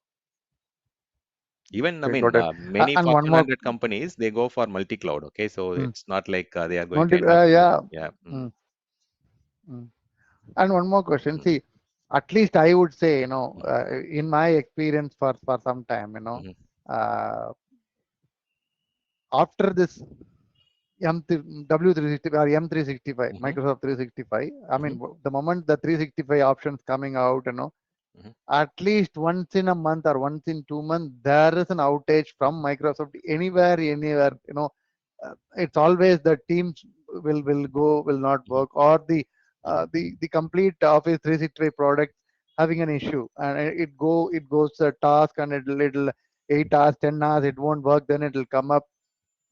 Even, I Okay, mean, got it. many And one Fortune more. 100 companies, they go for multi-cloud. Okay, so Mm, it's not like they are going to end up. yeah. Yeah. Mm, mm. And one more question. Mm, See, at least I would say, mm, in my experience for some time, mhm, uh, after this W365 or M365, mhm, Microsoft 365. I mhm, mean, the moment the 365 options coming out, mhm, at least once in a month or once in 2 months, there is an outage from Microsoft anywhere. It's always the Teams will not mhm, work, or the mhm, the complete Office 365 product having an issue, and it goes a task, and it'll 8 hours, 10 hours, it won't work. Then it'll come up.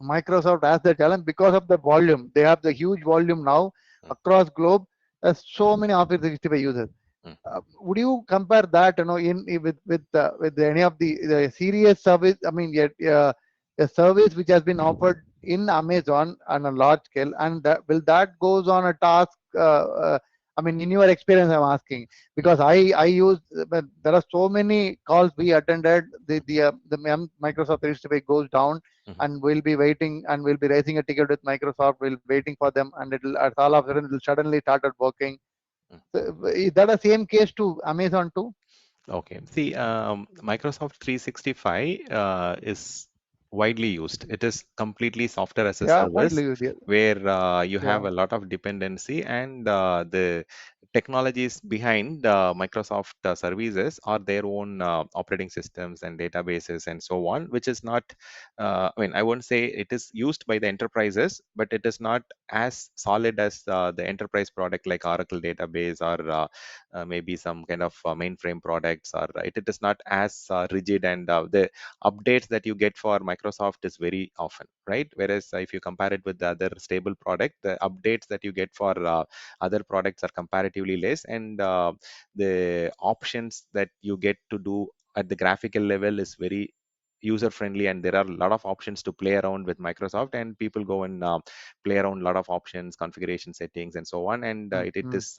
Microsoft has the challenge because of the volume. They have the huge volume now mm, across globe. There's so many Office 365 users. mm, Would you compare that, with any of the serious service? I mean, yet a service which has been offered in Amazon on a large scale, and will that goes on a task? I mean, in your experience, I'm asking, mm, because I use, but there are so many calls we attended. The Microsoft 365 goes down, mhm. and we'll be waiting, and we'll be raising a ticket with Microsoft. We'll waiting for them, and it'll at all of a sudden it'll suddenly started working. Mm. So, is that the same case to Amazon too? Okay. See, Microsoft 365 is widely used. It is completely software as a Yeah, service, widely used. Yeah. where you have Yeah. a lot of dependency, and the technologies behind Microsoft services are their own operating systems and databases and so on, which is not, I mean, I won't say it is used by the enterprises, but it is not as solid as the enterprise product like Oracle database, or maybe some kind of mainframe products, or it is not as rigid, and the updates that you get for Microsoft is very often, right? Whereas if you compare it with the other stable product, the updates that you get for other products are comparatively less, and the options that you get to do at the graphical level is very user friendly, and there are a lot of options to play around with Microsoft, and people go and play around a lot of options, configuration settings and so on, and Mm, it mm, is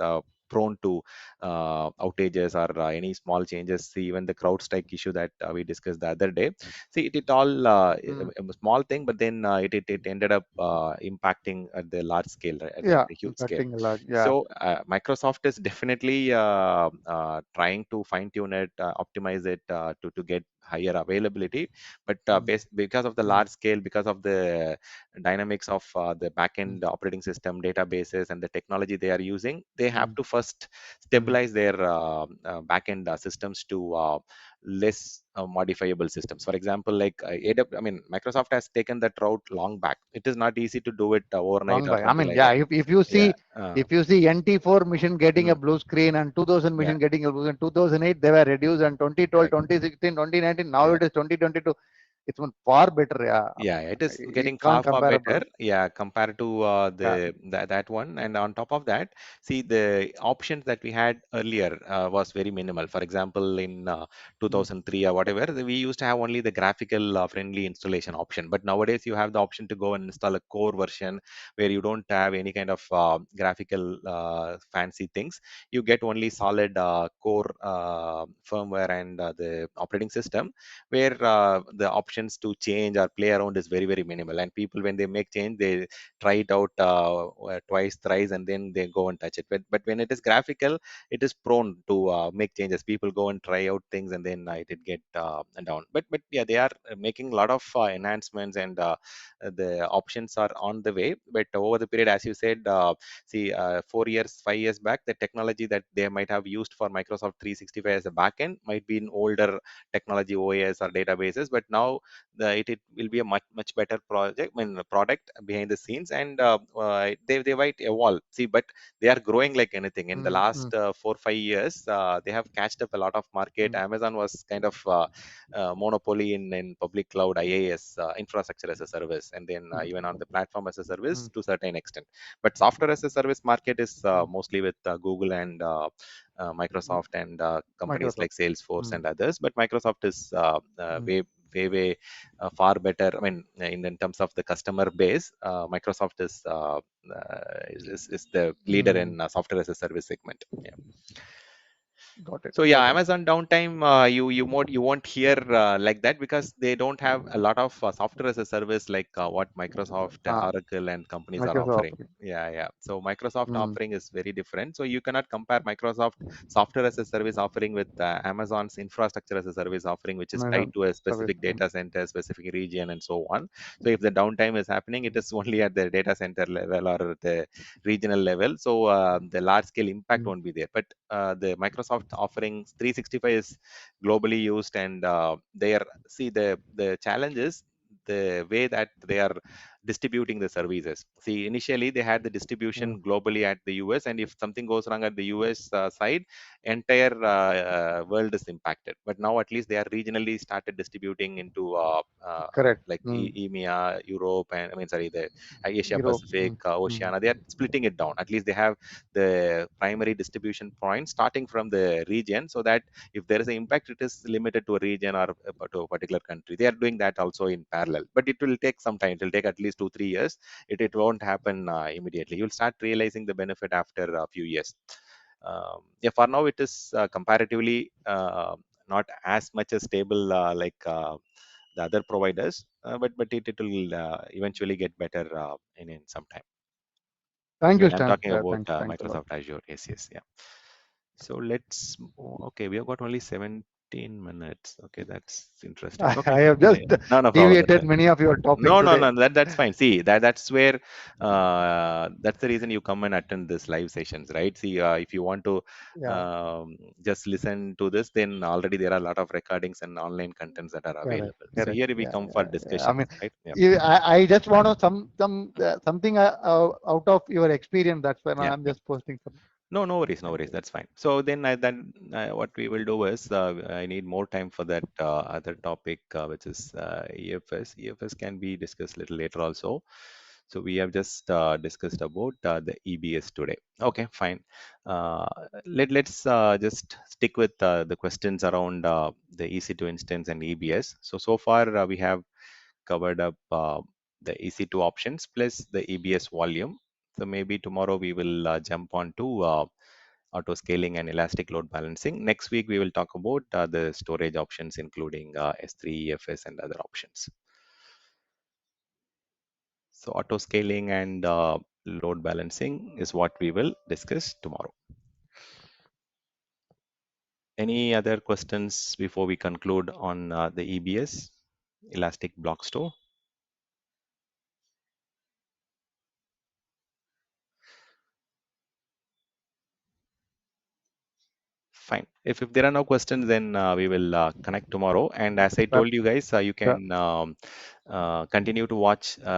prone to outages or any small changes. See, even the CrowdStrike issue that we discussed the other day. See, it all mm. a small thing, but then it ended up impacting at the large scale, right, at Yeah, the huge scale. impacting a lot. Yeah. So Microsoft is definitely trying to fine tune it, optimize it to get higher availability. But Mm, because of the mm, large scale, because of the dynamics of the mm, backend operating system databases and the technology they are using, they have mm, to first mm. stabilize their backend systems to less modifiable systems. For example, like AWS, I mean, Microsoft has taken that route long back. It is not easy to do it overnight Long or by. I something mean, like yeah. that. If you Yeah. see if you see NT4 mission getting a Mm, blue screen, and 2000 yeah. mission getting a blue screen, 2008 they were reduced, and 2012, Correct. 2016, 2019. Now Yeah. it is 2022. It's one far better. Yeah. Yeah, it is It getting can't far far better. comparable. Yeah, compared to Yeah. that one. And on top of that, see, the options that we had earlier was very minimal. For example, in Mm, 2003 or whatever, we used to have only the graphical friendly installation option. But nowadays, you have the option to go and install a core version where you don't have any kind of graphical fancy things. You get only solid core firmware and the operating system, where the options to change or play around is very, very minimal. And people, when they make change, they try it out twice, thrice, and then they go and touch it. But when it is graphical, it is prone to make changes. People go and try out things, and then it did get down. But yeah, they are making a lot of enhancements, and the options are on the way. But over the period, as you said, see, 4 years, 5 years back, the technology that they might have used for Microsoft 365 as a backend might be in older technology, OS or databases. But now it will be a much better project, I mean, product behind the scenes, and they might evolve. See, but they are growing like anything. In the last 4-5 years, they have catched up a lot of market. Amazon was kind of monopoly in public cloud IaaS, infrastructure as a service, and then even on the platform as a service to a certain extent. But software as a service market is mostly with Google and Microsoft and companies like Salesforce and others. But Microsoft is way far better. I mean, in terms of the customer base, Microsoft is the leader in software as a service segment. Yeah. Got it. So yeah, Amazon downtime, you won't hear like that, because they don't have a lot of software as a service like what Microsoft, Oracle, and companies are offering. Yeah. So Microsoft offering is very different. So you cannot compare Microsoft software as a service offering with Amazon's infrastructure as a service offering, which is tied to a specific data center, specific region, and so on. So if the downtime is happening, it is only at the data center level or the regional level. So the large scale impact won't be there. But the Microsoft offering 365 is globally used, and the challenge is the way that they are distributing the services. See, initially they had the distribution globally at the US, and if something goes wrong at the US side, entire world is impacted. But now at least they are regionally started distributing into like EMEA, Europe, and the Asia Pacific, Oceania. They are splitting it down. At least they have the primary distribution point starting from the region, so that if there is an impact, it is limited to a region or to a particular country. They are doing that also in parallel, but it will take some time. It will take at least 2-3 years. It won't happen immediately. You'll start realizing the benefit after a few years. Yeah, for now it is comparatively not as much as stable like the other providers, but it will eventually get better in some time. Thank you, When I'm Stan. talking Yeah, about thanks a lot. Microsoft Azure. Yes, yeah. So let's, okay, we have got only 17 minutes. Okay, that's interesting. Okay, I have just no problem. deviated many of your topics No, that's fine. See, that's where that's the reason you come and attend this live sessions, right? See, if you want to just listen to this, then already there are a lot of recordings and online contents that are available. So here we come for discussion. I mean, right? I just want to something out of your experience. That's why I'm just posting some. No worries. That's fine. So then, what we will do is I need more time for that other topic, which is EFS. EFS can be discussed a little later also. So we have just discussed about the EBS today. Okay, fine. Let's just stick with the questions around the EC2 instance and EBS. So far we have covered up the EC2 options plus the EBS volume. So maybe tomorrow we will jump on to auto scaling and elastic load balancing. Next week we will talk about the storage options, including S3, EFS, and other options. So auto scaling and load balancing is what we will discuss tomorrow. Any other questions before we conclude on the EBS, Elastic Block Store? Fine. If there are no questions, then we will connect tomorrow. And as I told you guys, you can continue to watch